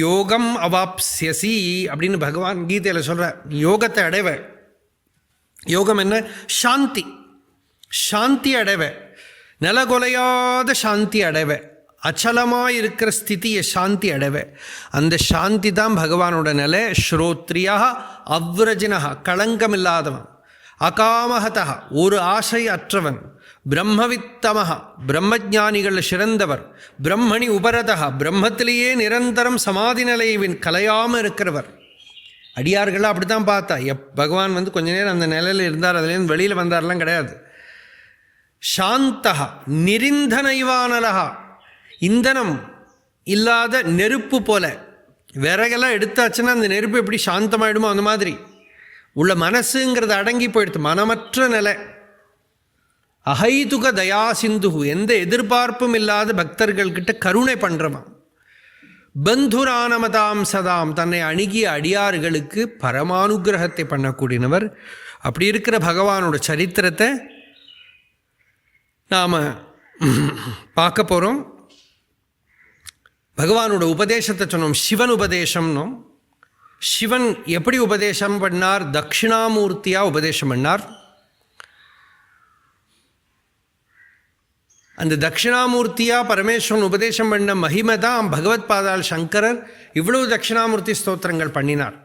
யோகம் அவாப்ஸ்யசி அப்படின்னு பகவான் கீதையில் சொல்கிறார். யோகத்தை அடைவ. யோகம் என்ன? சாந்தி. சாந்தி அடைவ. நிலகொலையாத சாந்தி அடைவ. அச்சலமாக இருக்கிற ஸ்திதியை சாந்தி அடைவ. அந்த சாந்தி தான் பகவானோட நிலை. ஸ்ரோத்ரியா அவ்ரஜினா, களங்கமில்லாதவன். அகாமஹதா, ஒரு ஆசை அற்றவன். பிரம்மவித்தமஹா, பிரம்மஜானிகள் சிறந்தவர். பிரம்மணி உபரதா, பிரம்மத்திலேயே நிரந்தரம் சமாதி நிலையின் கலையாமல் இருக்கிறவர். அடியார்களாக அப்படி தான் பார்த்தா. பகவான் வந்து கொஞ்ச நேரம் அந்த நிலையில் இருந்தார், அதுலேருந்து வெளியில் வந்தார்லாம் கிடையாது. சாந்தா நிரிந்தனைவானலகா, இந்தனம் இல்லாத நெருப்பு போல. விறகெல்லாம் எடுத்தாச்சுன்னா அந்த நெருப்பு எப்படி சாந்தமாயிடுமோ அந்த மாதிரி உள்ள மனசுங்கிறது அடங்கி போயிடுது. மனமற்ற நிலை. அஹைதுக தயா சிந்து, எந்த எதிர்பார்ப்பும் இல்லாத பக்தர்கள்கிட்ட கருணை பண்ணுறவன். பந்துரானமதாம் சதாம், தன்னை அணுகிய அடியார்களுக்கு பரமானுகிரகத்தை பண்ணக்கூடியவர். அப்படி இருக்கிற பகவானோட சரித்திரத்தை நாம் பார்க்க போகிறோம். பகவானோட உபதேசத்தை சொன்னோம், சிவன் உபதேசம்னோம். சிவன் எப்படி உபதேசம் பண்ணார்? தட்சிணாமூர்த்தியாக உபதேசம் பண்ணார். அந்த தட்சிணாமூர்த்தியாக பரமேஸ்வரன் உபதேசம் பண்ண மகிமை தான் பகவத் பாதால் சங்கரர் இவ்வளவு தட்சிணாமூர்த்தி ஸ்தோத்திரங்கள் பண்ணினார்.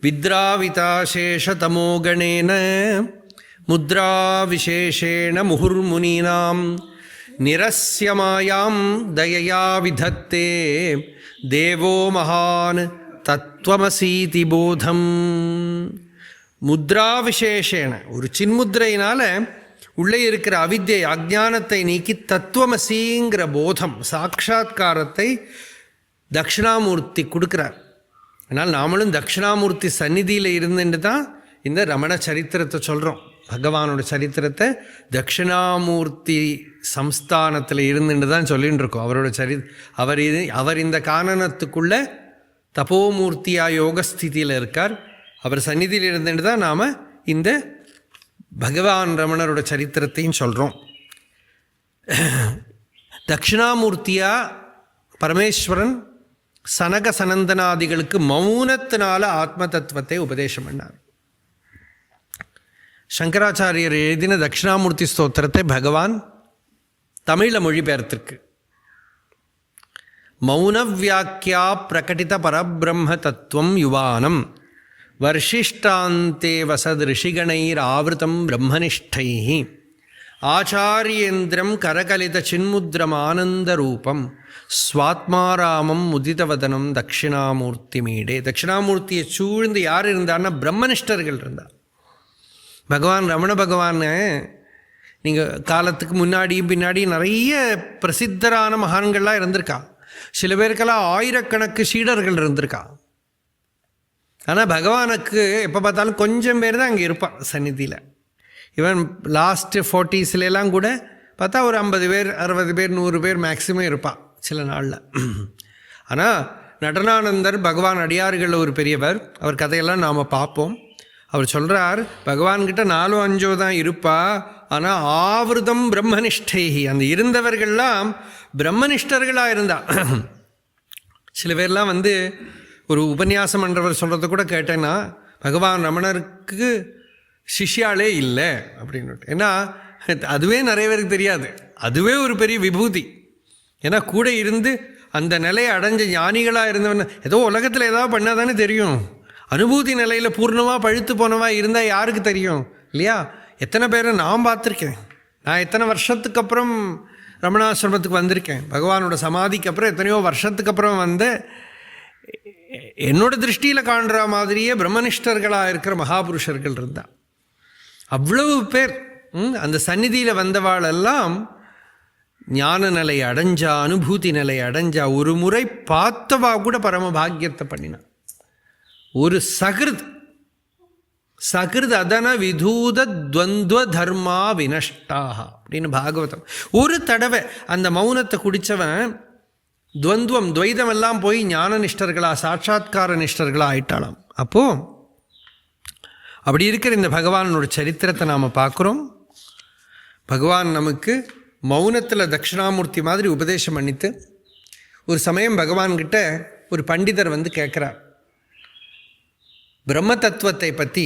வித்ராவிதாசேஷ தமோகணேன முத்ரா விசேஷேண முகுர்முனீனாம் நிரஸ்யமாயாம் தயயா விதத்தே தேவோ மகான் தத்துவமசீதி போதம். முத்ரா விசேஷேன, ஒரு சின்முத்ரையினால உள்ளே இருக்கிற அவித்யை அஜானத்தை நீக்கி தத்துவமசிங்கிற போதம், சாட்சாத்காரத்தை தட்சிணாமூர்த்தி கொடுக்குறார். அதனால் நாமளும் தட்சிணாமூர்த்தி சந்நிதியில் இருந்துட்டு தான் இந்த ரமண சரித்திரத்தை சொல்கிறோம். பகவானோட சரித்திரத்தை தட்சிணாமூர்த்தி சம்ஸ்தானத்தில் இருந்துட்டு தான் சொல்லின்னு இருக்கோம். அவரோட அவர் இந்த கானனத்துக்குள்ளே தபோமூர்த்தியாக யோகஸ்திதியில் இருக்கார். அவர் சந்நிதியில் இருந்துட்டு தான் நாம் இந்த பகவான் ரமணரோட சரித்திரத்தையும் சொல்கிறோம். தட்சிணாமூர்த்தியாக பரமேஸ்வரன் சனக சனந்தனாதிகளுக்கு மௌனத்தினால ஆத்ம தத்துவத்தை உபதேசம் பண்ணார். சங்கராச்சாரியர் எழுதின தட்சிணாமூர்த்தி ஸ்தோத்திரத்தை பகவான் தமிழில் மொழிபெயர்த்திருக்கு. மௌன வியாக்கியா பிரகடித பரபிரம்ம தத்துவம் யுவானம் வர்ஷிஷ்டாந்தே வசத் ரிஷிகணைர் ஆவிருத்தம் பிரம்மனிஷ்டை ஆச்சாரியேந்திரம் கரகலித சின்முத்ரம் ஆனந்த ரூபம் ஸ்வாத்மாராமம் முதிதவதனம் தட்சிணாமூர்த்தி மீடே. தட்சிணாமூர்த்தியை சூழ்ந்து யார் இருந்தார்னா பிரம்மனிஷ்டர்கள் இருந்தார். பகவான் ரமண பகவான் நீங்கள் காலத்துக்கு முன்னாடியும் பின்னாடி நிறைய பிரசித்தரான மகான்கள்லாம் இருந்திருக்கா. சில பேருக்கெல்லாம் ஆயிரக்கணக்கு சீடர்கள் இருந்திருக்கா. ஆனால் பகவானுக்கு எப்போ பார்த்தாலும் கொஞ்சம் பேர் தான் அங்கே இருப்பான் சந்நிதியில். ஈவன் லாஸ்ட்டு 40s கூட பார்த்தா ஒரு 50 பேர் 60 பேர் 100 பேர் மேக்ஸிமம் இருப்பாள் சில நாளில். ஆனால் நடனானந்தர் பகவான் அடியார்களில் ஒரு பெரியவர். அவர் கதையெல்லாம் நாம் பார்ப்போம். அவர் சொல்கிறார், பகவான்கிட்ட 4-5 தான் இருப்பா, ஆனால் ஆவிரதம் பிரம்மனிஷ்டைகி, அந்த இருந்தவர்கள்லாம் பிரம்மனிஷ்டர்களாக இருந்தா. சில பேர்லாம் வந்து ஒரு உபன்யாசம் என்றவர் சொல்கிறத கூட கேட்டேன்னா, பகவான் ரமணருக்கு சிஷ்யாலே இல்லை அப்படின்னு. ஏன்னா அதுவே நிறைய பேருக்கு தெரியாது, அதுவே ஒரு பெரிய விபூதி. ஏன்னா கூட இருந்து அந்த நிலையை அடைஞ்ச ஞானிகளாக இருந்தவன் ஏதோ உலகத்தில் ஏதாவது பண்ணால் தானே தெரியும். அனுபூதி நிலையில் பூர்ணமாக பழுத்து போனவா இருந்தால் யாருக்கு தெரியும் இல்லையா? எத்தனை பேரை நான் பார்த்துருக்கேன். நான் எத்தனை வருஷத்துக்கு அப்புறம் ரமணாசிரமத்துக்கு வந்திருக்கேன். பகவானோட சமாதிக்கு அப்புறம் எத்தனையோ வருஷத்துக்கு அப்புறம் வந்து என்னோட திருஷ்டியில் காண்ற மாதிரியே பிரம்மனிஷ்டர்களாக இருக்கிற மகாபுருஷர்கள் இருந்தால் அவ்வளவு பேர். அந்த சந்நிதியில் வந்தவாளெல்லாம் ஞான நிலை அடைஞ்சா, அனுபூதி நிலை அடைஞ்சா, ஒரு முறை பார்த்தவா கூட பரம பாக்கியத்தை பண்ணினா. ஒரு சகிருத் அதன விதூத துவந்துவ தர்மா வினஷ்டாக அப்படின்னு பாகவதம். ஒரு தடவை அந்த மௌனத்தை குடித்தவன் துவந்துவம் துவைதம் எல்லாம் போய் ஞான நிஷ்டர்களா, சாட்சாத்கார நிஷ்டர்களா ஆயிட்டாளாம். அப்போது அப்படி இருக்கிற இந்த பகவானோட சரித்திரத்தை நாம் பார்க்குறோம். பகவான் நமக்கு மௌனத்தில் தட்சிணாமூர்த்தி மாதிரி உபதேசம் பண்ணித்து, ஒரு சமயம் பகவான்கிட்ட ஒரு பண்டிதர் வந்து கேட்குறார் பிரம்ம தத்துவத்தை பற்றி.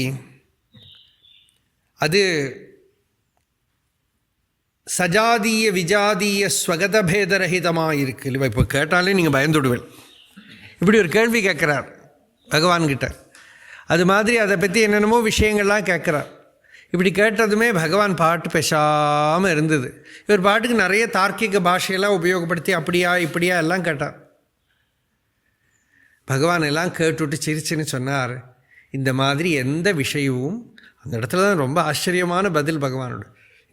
அது சஜாதீய விஜாதீய ஸ்வகதபேதரகிதமாக இருக்கு இல்லையா? இப்போ கேட்டாலே நீங்கள் பயந்துடுவேன். இப்படி ஒரு கேள்வி கேட்குறார் பகவான்கிட்ட. அது மாதிரி அதை பற்றி என்னென்னமோ விஷயங்கள்லாம் கேட்குறார். இப்படி கேட்டதுமே பகவான் பாட்டு பேசாமல் இருந்தது. இவர் பாட்டுக்கு நிறைய தார்க்கிக பாஷையெல்லாம் உபயோகப்படுத்தி அப்படியா இப்படியா எல்லாம் கேட்டார். பகவான் எல்லாம் கேட்டுவிட்டு சிரிச்சுன்னு சொன்னார், இந்த மாதிரி எந்த விஷயமும், அந்த இடத்துல தான் ரொம்ப ஆச்சரியமான பதில் பகவானோட,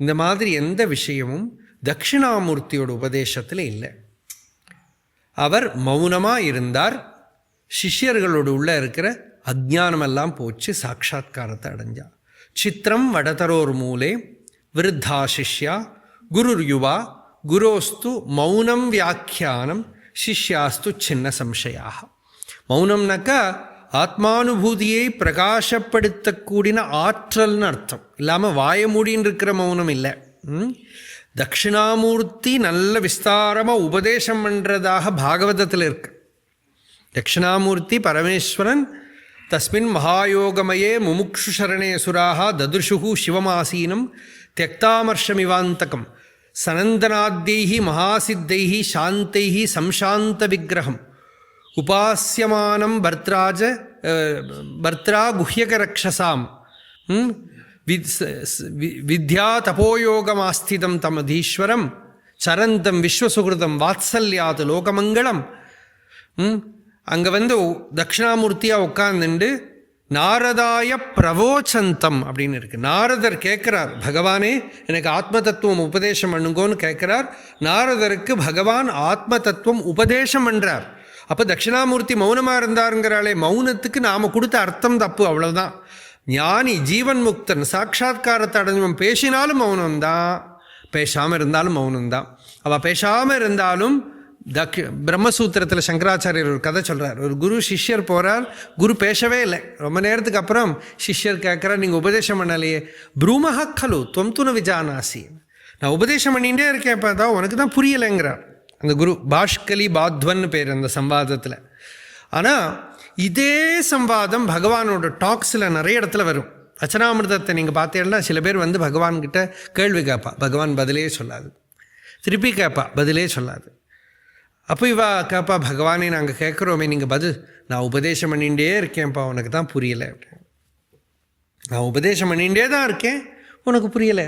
இந்த மாதிரி எந்த விஷயமும் தட்சிணாமூர்த்தியோட உபதேசத்தில் இல்லை. அவர் மௌனமாக இருந்தார். சிஷ்யர்களோடு உள்ள இருக்கிற அஜ்ஞானமெல்லாம் போச்சு, சாட்சாத்காரத்தை அடைஞ்சார். சித்திரம் வடதரோர் மூலே விருத்தா சிஷ்யா குருர் யுவா குரோஸ்து மௌனம் வியாக்கியானம் சிஷ்யாஸ்து சின்ன சம்சயாக. மௌனம்னாக்கா ஆத்மானுபூதியை பிரகாசப்படுத்தக்கூடிய ஆற்றல்னு அர்த்தம். இல்லாமல் வாய மூடின்னு இருக்கிற மௌனம் இல்லை. தட்சிணாமூர்த்தி நல்ல விஸ்தாரமாக உபதேசம் பண்ணுறதாக பாகவதத்தில் இருக்கு. தட்சிணாமூர்த்தி பரமேஸ்வரன் தஸ்மின் மகாயோகமயே முமுக்ஷு சரணே சுராக ததுஷுகு சிவமாசீனம் தியக்தாமர்ஷமிவாந்தகம் சனந்தனாத்யைஹி மகாசித்தைஹி சாந்தைஹி சம்சாந்த விக்கிரகம் உபாஸ்யமானம் பர்த்ரா குஹ்யகரக்ஷசாம் வித்யா தபோயோகமாஸ்திதம் தமதீஸ்வரம் சரந்தம் விஸ்வசுகிருதம் வாத்சல்யாத் லோகமங்களம். அங்கே வந்து தட்சிணாமூர்த்தியாக உட்கார்ந்துண்டு நாரதாய பிரவோச்சந்தம் அப்படின்னு இருக்குது. நாரதர் கேட்குறார், பகவானே எனக்கு ஆத்ம தத்துவம் உபதேசம் பண்ணுங்கோன்னு கேட்குறார். நாரதருக்கு பகவான் ஆத்ம தத்துவம் உபதேசம் பண்ணுறார். அப்போ தட்சிணாமூர்த்தி மௌனமாக இருந்தாருங்கிறாளே, மௌனத்துக்கு நாம் கொடுத்த அர்த்தம் தப்பு, அவ்வளோதான். ஞானி ஜீவன் முக்தன் சாட்சாத்காரத்தை அடைஞ்சவன் பேசினாலும் மௌனம்தான், பேசாமல் இருந்தாலும் மௌனம்தான். அவள் பேசாமல் இருந்தாலும் பிரம்மசூத்திரத்தில் சங்கராச்சாரியர் ஒரு கதை சொல்கிறார். ஒரு குரு சிஷ்யர் போகிறார், குரு பேசவே இல்லை. ரொம்ப நேரத்துக்கு அப்புறம் சிஷ்யர் கேட்குறார், நீங்கள் உபதேசம் பண்ணலையே. ப்ரூமஹ கலு துவம் துண விஜானாசி, நான் உபதேசம் பண்ணிகிட்டே இருக்கேன், இப்போ தான் உனக்கு தான் புரியலைங்கிறார் அந்த குரு. பாஷ்கலி பாத்வன்னு பேர் அந்த சம்வாதத்தில். ஆனால் இதே சம்வாதம் பகவானோட டாக்ஸில் நிறைய இடத்துல வரும். அச்சனாமிர்தத்தை நீங்கள் பார்த்தீங்கன்னா சில பேர் வந்து பகவான்கிட்ட கேள்வி கேட்பா, பகவான் பதிலே சொல்லாது. திருப்பி கேட்பா, பதிலே சொல்லாது. அப்போ இவா கேட்பா, பகவானே நாங்கள் கேட்குறோமே, நீங்கள் பதில். நான் உபதேசம் பண்ணிகிட்டே இருக்கேன்ப்பா, உனக்கு தான் புரியலை அப்படின்னு. நான் உபதேசம் பண்ணிகிட்டே தான் இருக்கேன், உனக்கு புரியலை.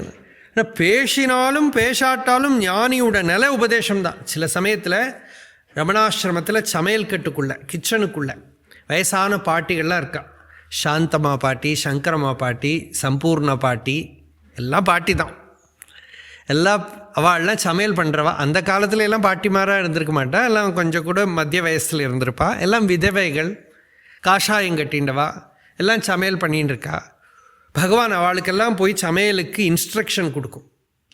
ஆனால் பேசினாலும் பேசாட்டாலும் ஞானியோட நிலை உபதேசம்தான். சில சமயத்தில் ரமணாசிரமத்தில் சமையல் கட்டுக்குள்ளே, கிச்சனுக்குள்ளே வயசான பாட்டிகள்லாம் இருக்கா. சாந்தமா பாட்டி, சங்கரமா பாட்டி, சம்பூர்ண பாட்டி, எல்லாம் பாட்டி தான். எல்லாம் அவள்லாம் சமையல் பண்ணுறவா. அந்த காலத்துல எல்லாம் பாட்டிமாராக இருந்திருக்க மாட்டா, எல்லாம் கொஞ்சம் கூட மத்திய வயசில் இருந்திருப்பா. எல்லாம் விதவைகள், காஷாயம் கட்டின்றவா, எல்லாம் சமையல் பண்ணின்னு இருக்கா. பகவான் அவளுக்கெல்லாம் போய் சமையலுக்கு இன்ஸ்ட்ரக்ஷன் கொடுக்கும்,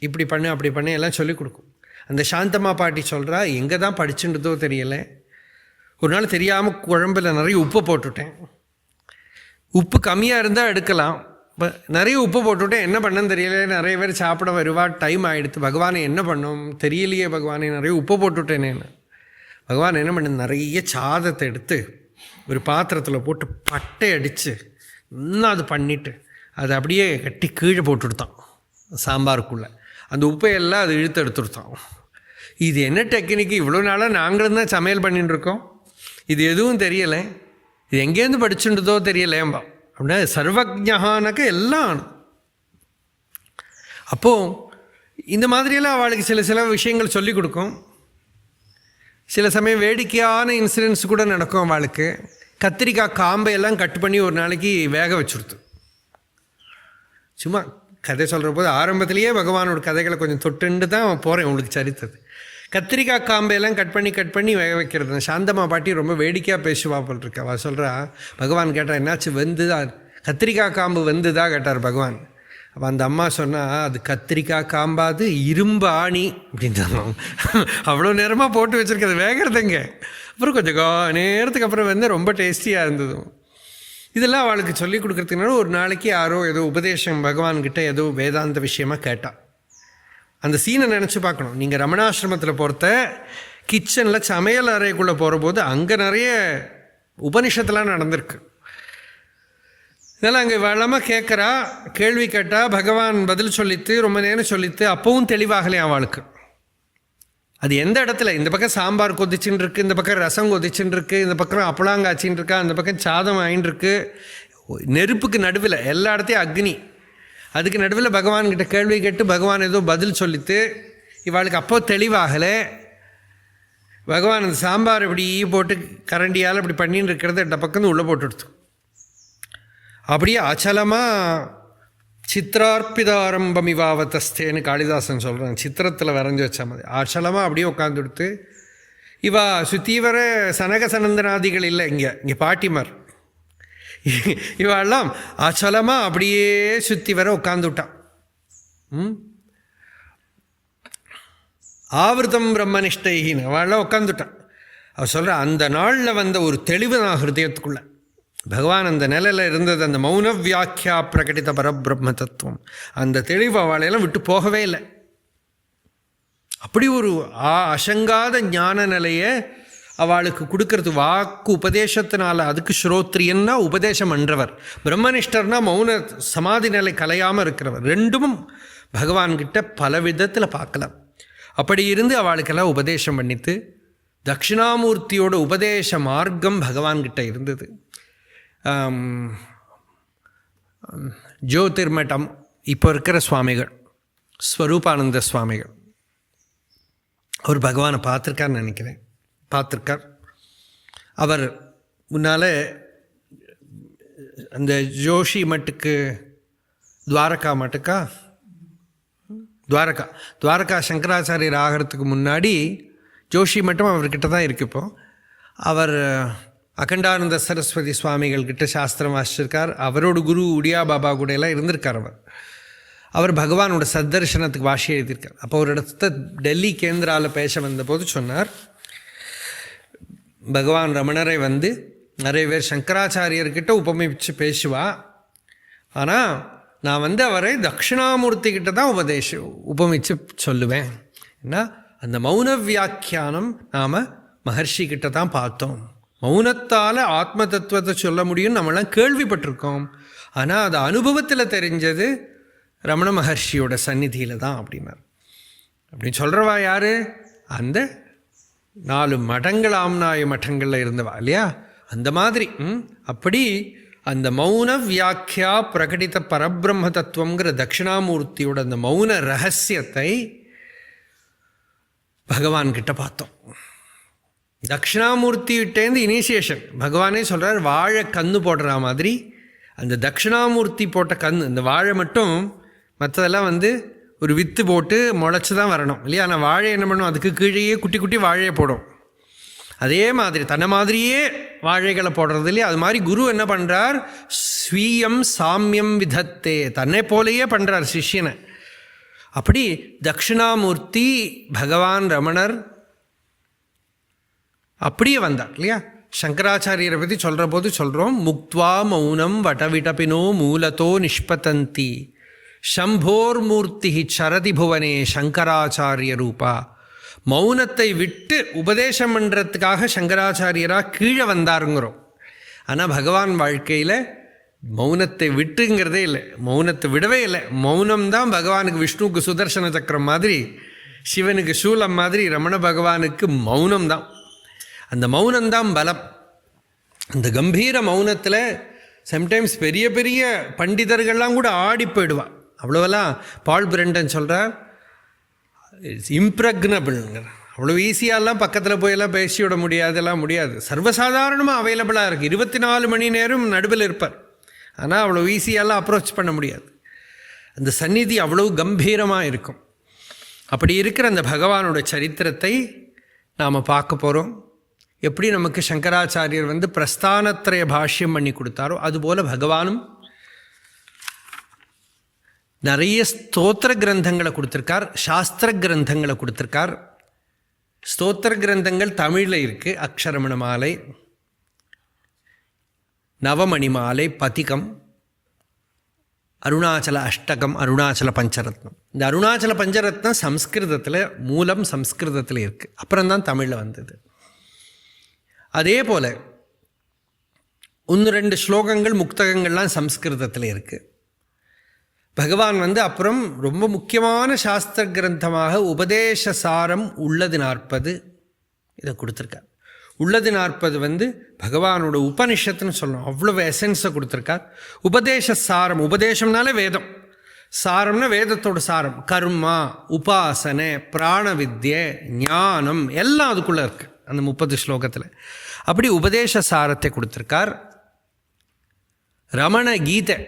இப்படி பண்ணு அப்படி பண்ணு எல்லாம் சொல்லிக் கொடுக்கும். அந்த சாந்தமா பாட்டி சொல்கிறா, எங்கே தான் படிச்சுன்றதோ தெரியலை, ஒரு நாள் தெரியாமல் குழம்பில் நிறைய உப்பு போட்டுவிட்டேன். உப்பு கம்மியாக இருந்தால் எடுக்கலாம். இப்போ நிறைய உப்பு போட்டுவிட்டேன், என்ன பண்ணன்னு தெரியல, நிறைய பேர் சாப்பிட வருவா, டைம் ஆகிடுது, பகவானை என்ன பண்ணும் தெரியலையே, பகவானை நிறைய உப்பு போட்டுவிட்டேனே. பகவான் என்ன பண்ண, நிறைய சாதத்தை எடுத்து ஒரு பாத்திரத்தில் போட்டு பட்டை அடித்து இன்னும் அது பண்ணிவிட்டு அதை அப்படியே கட்டி கீழே போட்டுவிடுத்தான் சாம்பாருக்குள்ளே. அந்த உப்பையெல்லாம் அது இழுத்து எடுத்துடுத்தான். இது என்ன டெக்னிக்கு, இவ்வளோ நாளாக நாங்களும் தான் சமையல் பண்ணிட்டுருக்கோம், இது எதுவும் தெரியலை, இது எங்கேருந்து படிச்சுட்டதோ தெரியலேம்பா. அப்படின்னா சர்வஜகானக்க எல்லாம். அப்போது இந்த மாதிரியெல்லாம் அவளுக்கு சில விஷயங்கள் சொல்லிக் கொடுக்கும். சில சமயம் வேடிக்கையான இன்சிடென்ட்ஸ் கூட நடக்கும். அவளுக்கு கத்திரிக்காய் காம்பையெல்லாம் கட் பண்ணி ஒரு நாளைக்கு வேக வச்சுருது. சும்மா கதை சொல்கிற போது ஆரம்பத்திலேயே பகவானோட கதைகளை கொஞ்சம் தொட்டுண்டு தான் போகிறேன் உங்களுக்கு சரித்தது. கத்திரிக்காய் காம்பையெல்லாம் கட் பண்ணி வேக வைக்கிறது. சாந்தம்மா பாட்டி ரொம்ப வேடிக்கையாக பேசுவா போல் இருக்கு. அவள் சொல்கிறா, பகவான் கேட்டால் என்னாச்சு, வெந்துதா, கத்திரிக்காய் காம்பு வெந்துதா கேட்டார் பகவான். அப்போ அந்த அம்மா சொன்னால், அது கத்திரிக்காய் காம்பாது இரும்பு ஆணி அப்படின்றாங்க. அவ்வளோ நேரமாக போட்டு வச்சுருக்கிறது வேகிறதுங்க. அப்புறம் கொஞ்சம் நேரத்துக்கு அப்புறம் வந்து ரொம்ப டேஸ்டியாக இருந்ததும். இதெல்லாம் அவளுக்கு சொல்லிக் கொடுக்குறதுனால ஒரு நாளைக்கு யாரோ ஏதோ உபதேசம் பகவான்கிட்ட ஏதோ வேதாந்த விஷயமாக கேட்டாள். அந்த சீனை நினச்சி பார்க்கணும். நீங்கள் ரமணாசிரமத்தில் பொறுத்த கிச்சனில் சமையல் அறைக்குள்ளே போகிற போது அங்கே நிறைய உபனிஷத்துலாம் நடந்திருக்கு. இதெல்லாம் அங்கே வளமாக கேட்குறா, கேள்வி கேட்டால் பகவான் பதில் சொல்லித்து ரொம்ப நேரம் சொல்லித்து, அப்பவும் தெளிவாகலையே அவளுக்கு. அது எந்த இடத்துல, இந்த பக்கம் சாம்பார் கொதிச்சுன்னு இருக்குது, இந்த பக்கம் ரசம் கொதிச்சுன்னு இருக்குது, இந்த பக்கம் அப்பளாங்காச்சின்னு இருக்கா, அந்த பக்கம் சாதம் ஆயின்னு இருக்கு, நெருப்புக்கு நடுவில் எல்லா இடத்தையும் அக்னி, அதுக்கு நடுவில் பகவான்கிட்ட கேள்வி கேட்டு பகவான் ஏதோ பதில் சொல்லித்து இவாளுக்கு அப்போ தெளிவாகலை. பகவான் அந்த சாம்பார் இப்படி போட்டு கரண்டியால் இப்படி பண்ணின்னு இருக்கிறத இந்த பக்கம் உள்ளே போட்டுடுத்து. அப்படியே அச்சலமாக சித்திரார்ப்பிதாரம்பம் இவாவத்தஸ்தேன்னு காளிதாசன் சொல்கிறாங்க. சித்திரத்தில் வரைஞ்சி வச்ச மாதிரி அச்சலமாக அப்படியே உட்காந்துடுத்து. இவா சுத்தீவர சனக சனந்தனாதிகள் இல்லை, இங்கே பாட்டிமார் இவாளெல்லாம் அச்சலமாக அப்படியே சுற்றி வர உட்காந்துவிட்டான். ஆவிரதம் பிரம்மனிஷ்டைன்னு அவள்லாம் உட்காந்துட்டான். அவள் சொல்கிற அந்த நாளில் வந்த ஒரு தெளிவு நான் ஹிருதயத்துக்குள்ளே, பகவான் அந்த நிலையில் இருந்தது, அந்த மௌன வியாக்கியா பிரகடித பரபிரம்ம தத்துவம், அந்த தெளிவு அவளையெல்லாம் விட்டு போகவே இல்லை. அப்படி ஒரு அசங்காத ஞான நிலையை அவளுக்கு கொடுக்கறது வாக்கு உபதேசத்தினால. அதுக்கு ஸ்ரோத்ரியன்னா உபதேசம் பண்ணுறவர், பிரம்மனிஷ்டர்னா மௌன சமாதி நிலை கலையாமல் இருக்கிறவர். ரெண்டும் பகவான்கிட்ட பல விதத்தில் பார்க்கலாம். அப்படி இருந்து அவளுக்கெல்லாம் உபதேசம் பண்ணித்து தட்சிணாமூர்த்தியோட உபதேச மார்க்கம் பகவான்கிட்ட இருந்தது. ஜோதிர்மட்டம் இப்போ இருக்கிற சுவாமிகள் ஸ்வரூபானந்த சுவாமிகள், அவர் பகவானை பார்த்துருக்காருன்னு நினைக்கிறேன், பார்த்துருக்கார். அவர் முன்னால் அந்த ஜோஷி மட்டுக்கு துவாரகா மட்டுக்கா துவாரகா சங்கராச்சாரியர் ஆகிறதுக்கு முன்னாடி ஜோஷி மட்டும் அவர்கிட்ட தான் இருக்கு. இப்போது அவர் அகண்டானந்த சரஸ்வதி சுவாமிகள்கிட்ட சாஸ்திரம் வாசிச்சிருக்கார். அவரோட குரு உடியா பாபா கூட எல்லாம் இருந்திருக்கார். அவர் பகவானோட சத்தர்ஷனத்துக்கு வாசி எழுதியிருக்கார். அப்போ ஒரு இடத்த டெல்லி கேந்திராவில் பேச வந்தபோது சொன்னார், பகவான் ரமணரை வந்து நிறைய பேர் சங்கராச்சாரியர்கிட்ட உபமிச்சு பேசுவா, ஆனால் நான் வந்து அவரை தட்சிணாமூர்த்தி கிட்ட தான் உபமிச்சு சொல்லுவேன். ஏன்னா அந்த மௌன வியாக்கியானம் நாம் மகர்ஷி கிட்ட தான் பார்த்தோம். மௌனத்தால் ஆத்ம தத்துவத்தை சொல்ல முடியும்னு நம்மளாம் கேள்விப்பட்டிருக்கோம், ஆனால் அது அனுபவத்தில் தெரிஞ்சது ரமண மகர்ஷியோட சந்நிதியில் தான் அப்படின்னார். அப்படின்னு சொல்கிறவா யார்? அந்த 4 மடங்கள் ஆம்நாய மட்டங்களில் இருந்தவா இல்லையா, அந்த மாதிரி. அப்படி அந்த மௌன வியாக்கியா பிரகடித பரபிரம்ம தத்துவங்கிற தட்சிணாமூர்த்தியோட அந்த மௌன ரகசியத்தை பகவான்கிட்ட பார்த்தோம். தட்சிணாமூர்த்திகிட்டேருந்து இனிஷியேஷன் பகவானே சொல்கிறார், வாழை கன்று போடுற மாதிரி அந்த தட்சிணாமூர்த்தி போட்ட கன்று, இந்த வாழை மட்டும், மற்றதெல்லாம் வந்து ஒரு வித்து போட்டு முளைச்சி தான் வரணும் இல்லையா. ஆனால் வாழை என்ன பண்ணும், அதுக்கு கீழேயே குட்டி குட்டி வாழையை போடும். அதே மாதிரி தன்னை மாதிரியே வாழைகளை போடுறது இல்லையா. அது மாதிரி குரு என்ன பண்ணுறார், ஸ்வீயம் சாமியம் விதத்தே, தன்னை போலேயே பண்ணுறார் சிஷ்யனை. அப்படி தட்சிணாமூர்த்தி பகவான் ரமணர் அப்படியே வந்தார் இல்லையா. சங்கராச்சாரியரை பற்றி சொல்கிற போது சொல்கிறோம், முக்த்வா மௌனம் வடவிடபினோ மூலத்தோ நிஷ்பதந்தி சம்போர் மூர்த்தி சரதி புவனே சங்கராச்சாரிய ரூபா. மௌனத்தை விட்டு உபதேசம் பண்ணுறதுக்காக சங்கராச்சாரியராக கீழே வந்தாருங்கிறோம். ஆனால் பகவான் வாழ்க்கையில் மௌனத்தை விட்டுங்கிறதே இல்லை, மௌனத்தை விடவே இல்லை. மௌனம்தான் பகவானுக்கு, விஷ்ணுவுக்கு சுதர்சன சக்கரம் மாதிரி, சிவனுக்கு சூலம் மாதிரி, ரமண பகவானுக்கு மௌனம்தான். அந்த மௌனம்தான் பலம். அந்த கம்பீர மௌனத்தில் சம்டைம்ஸ் பெரிய பெரிய பண்டிதர்கள்லாம் கூட ஆடி போயிடுவான். அவ்வளோவெல்லாம் பால் பிரண்டன் சொல்கிறார், இம்ப்ரக்னபிள்ங்கிற, அவ்வளோ ஈஸியாலாம் பக்கத்தில் போயெல்லாம் பேசிவிட முடியாதெல்லாம் முடியாது. சர்வசாதாரணமாக அவைலபிளாக இருக்குது, 24 மணி நேரம் நடுவில் இருப்பார். ஆனால் அவ்வளோ ஈஸியாலாம் அப்ரோச் பண்ண முடியாது. அந்த சந்நிதி அவ்வளோ கம்பீரமாக இருக்கும். அப்படி இருக்கிற அந்த பகவானோட சரித்திரத்தை நாம் பார்க்க போகிறோம். எப்படி நமக்கு சங்கராச்சாரியர் பிரஸ்தானத்ரய பாஷ்யம் பண்ணி கொடுத்தாரோ அதுபோல் பகவானும் நிறைய ஸ்தோத்திர கிரந்தங்களை கொடுத்துருக்கார், சாஸ்திர கிரந்தங்களை கொடுத்துருக்கார். ஸ்தோத்திர கிரந்தங்கள் தமிழில் இருக்குது. அக்ஷரமண மாலை, நவமணி மாலை, பதிகம், அருணாச்சல அஷ்டகம், அருணாச்சல பஞ்சரத்னம். இந்த அருணாச்சல பஞ்சரத்னம் சம்ஸ்கிருதத்தில், மூலம் சம்ஸ்கிருதத்தில் இருக்குது, அப்புறம்தான் தமிழில் வந்தது. அதே போல் 1-2 ஸ்லோகங்கள் முக்தகங்கள்லாம் சம்ஸ்கிருதத்தில் இருக்குது. பகவான் அப்புறம் ரொம்ப முக்கியமான சாஸ்திர கிரந்தமாக உபதேச சாரம் உள்ளது 40 இதை கொடுத்துருக்கார். உள்ளது 40 பகவானோட உபனிஷத்துன்னு சொல்லணும், அவ்வளவு எசன்ஸை கொடுத்துருக்கார். உபதேச சாரம், உபதேசம்னாலே வேதம், சாரம்னா வேதத்தோட சாரம், கர்மா, உபாசனை, பிராண வித்யை, ஞானம் எல்லாம் அதுக்குள்ளே இருக்குது அந்த 30 ஸ்லோகத்தில். அப்படி உபதேச சாரத்தை கொடுத்துருக்கார். ரமண கீதை,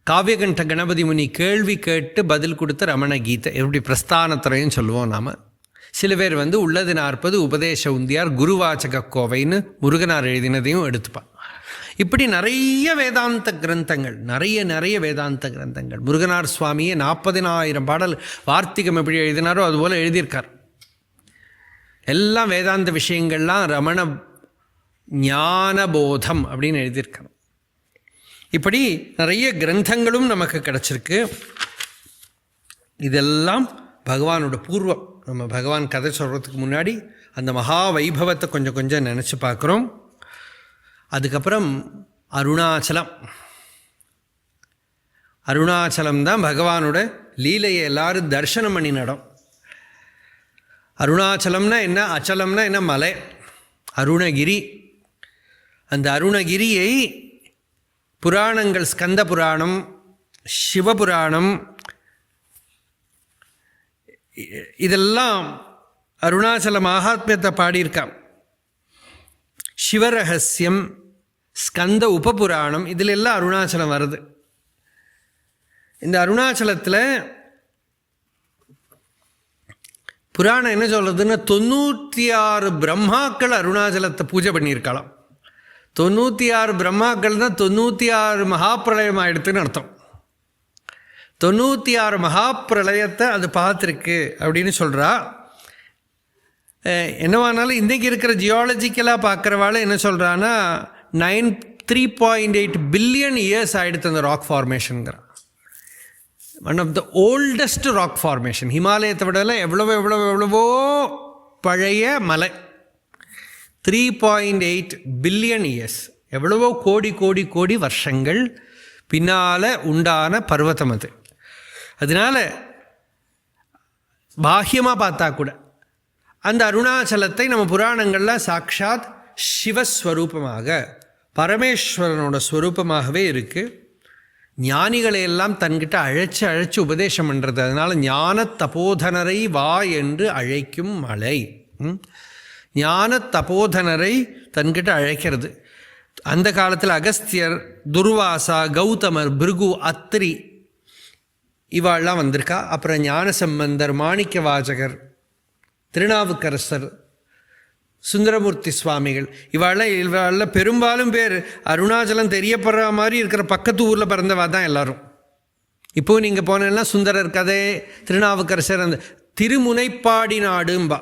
காவியகண்ட கணபதி முனி கேள்வி கேட்டு பதில் கொடுத்த ரமண கீதை, எப்படி பிரஸ்தானத்திரையும் சொல்லுவோம் நாம். சில பேர் உள்ளது 40 உபதேச உந்தியார், குருவாச்சக கோவைன்னு முருகனார் எழுதினதையும் எடுத்துப்பான். இப்படி நிறைய வேதாந்த கிரந்தங்கள், நிறைய வேதாந்த கிரந்தங்கள். முருகனார் சுவாமியே 40,000 பாடல் வார்த்திகம் எப்படி எழுதினாரோ அதுபோல் எழுதியிருக்கார். எல்லாம் வேதாந்த விஷயங்கள்லாம் ரமண ஞானபோதம் அப்படின்னு எழுதியிருக்கார். இப்படி நிறைய கிரந்தங்களும் நமக்கு கிடச்சிருக்கு. இதெல்லாம் பகவானோட பூர்வம். நம்ம பகவான் கதை சொல்கிறதுக்கு முன்னாடி அந்த மகா வைபவத்தை கொஞ்சம் கொஞ்சம் நினச்சி பார்க்குறோம். அதுக்கப்புறம் அருணாச்சலம் தான் பகவானோட லீலையை எல்லாரும் தரிசனம் பண்ணி நடம். அருணாச்சலம்னா என்ன, அச்சலம்னா என்ன, மலை, அருணகிரி. அந்த அருணகிரியை புராணங்கள், ஸ்கந்த புராணம், சிவபுராணம், இதெல்லாம் அருணாச்சல மகாத்மியத்தை பாடியிருக்கான். சிவரகசியம், ஸ்கந்த உபபுராணம், இதில் எல்லாம் அருணாச்சலம் வருது. இந்த அருணாச்சலத்தில் புராணம் என்ன சொல்கிறதுன்னா 96 பிரம்மாக்கள் அருணாச்சலத்தை பூஜை பண்ணியிருக்கலாம். 96 பிரம்மாக்கள் தான் 96 மகாப்பிரளயம் ஆகிடுதுன்னு அர்த்தம். 96 மகாப்பிரளயத்தை அது பார்த்துருக்கு அப்படின்னு சொல்கிறா. என்னவானாலும் இன்றைக்கி இருக்கிற ஜியாலஜிக்கலாக பார்க்குறவாள் என்ன சொல்கிறான்னா 3.8 பில்லியன் இயர்ஸ் ஆகிடுது அந்த ராக் ஃபார்மேஷனுங்கிறான். One of the oldest rock formation. ஹிமாலயத்தை விடலாம் எவ்வளவோ பழைய மலை. 3.8 பில்லியன் இயர்ஸ், எவ்வளவோ கோடி வருஷங்கள் பின்னால் உண்டான பர்வதம் அது. அதனால் பாஹ்யமாக பார்த்தா கூட அந்த அருணாச்சலத்தை நம்ம புராணங்களில் சாக்ஷாத் சிவஸ்வரூபமாக, பரமேஸ்வரனோட ஸ்வரூபமாகவே இருக்குது. ஞானிகளை எல்லாம் தன்கிட்ட அழைச்சி உபதேசம் பண்ணுறது. அதனால் ஞான தபோதனரை வா என்று அழைக்கும் மலை. ஞான தபோதனரை தன்கிட்ட அழைக்கிறது. அந்த காலத்தில் அகஸ்தியர், துர்வாசா, கௌதமர், பிருகு, அத்திரி இவாள்லாம் வந்திருக்கா. அப்புறம் ஞானசம்பந்தர், மாணிக்க வாசகர், திருநாவுக்கரசர், சுந்தரமூர்த்தி சுவாமிகள், இவாளெல்லாம் பெரும்பாலும் பேர் அருணாச்சலம் தெரியப்படுற மாதிரி இருக்கிற பக்கத்து ஊரில் பிறந்தவா தான் எல்லோரும். இப்போது நீங்கள் போனேன்னா சுந்தரர் கதை, திருநாவுக்கரசர், அந்த திருமுனைப்பாடி நாடும்பா.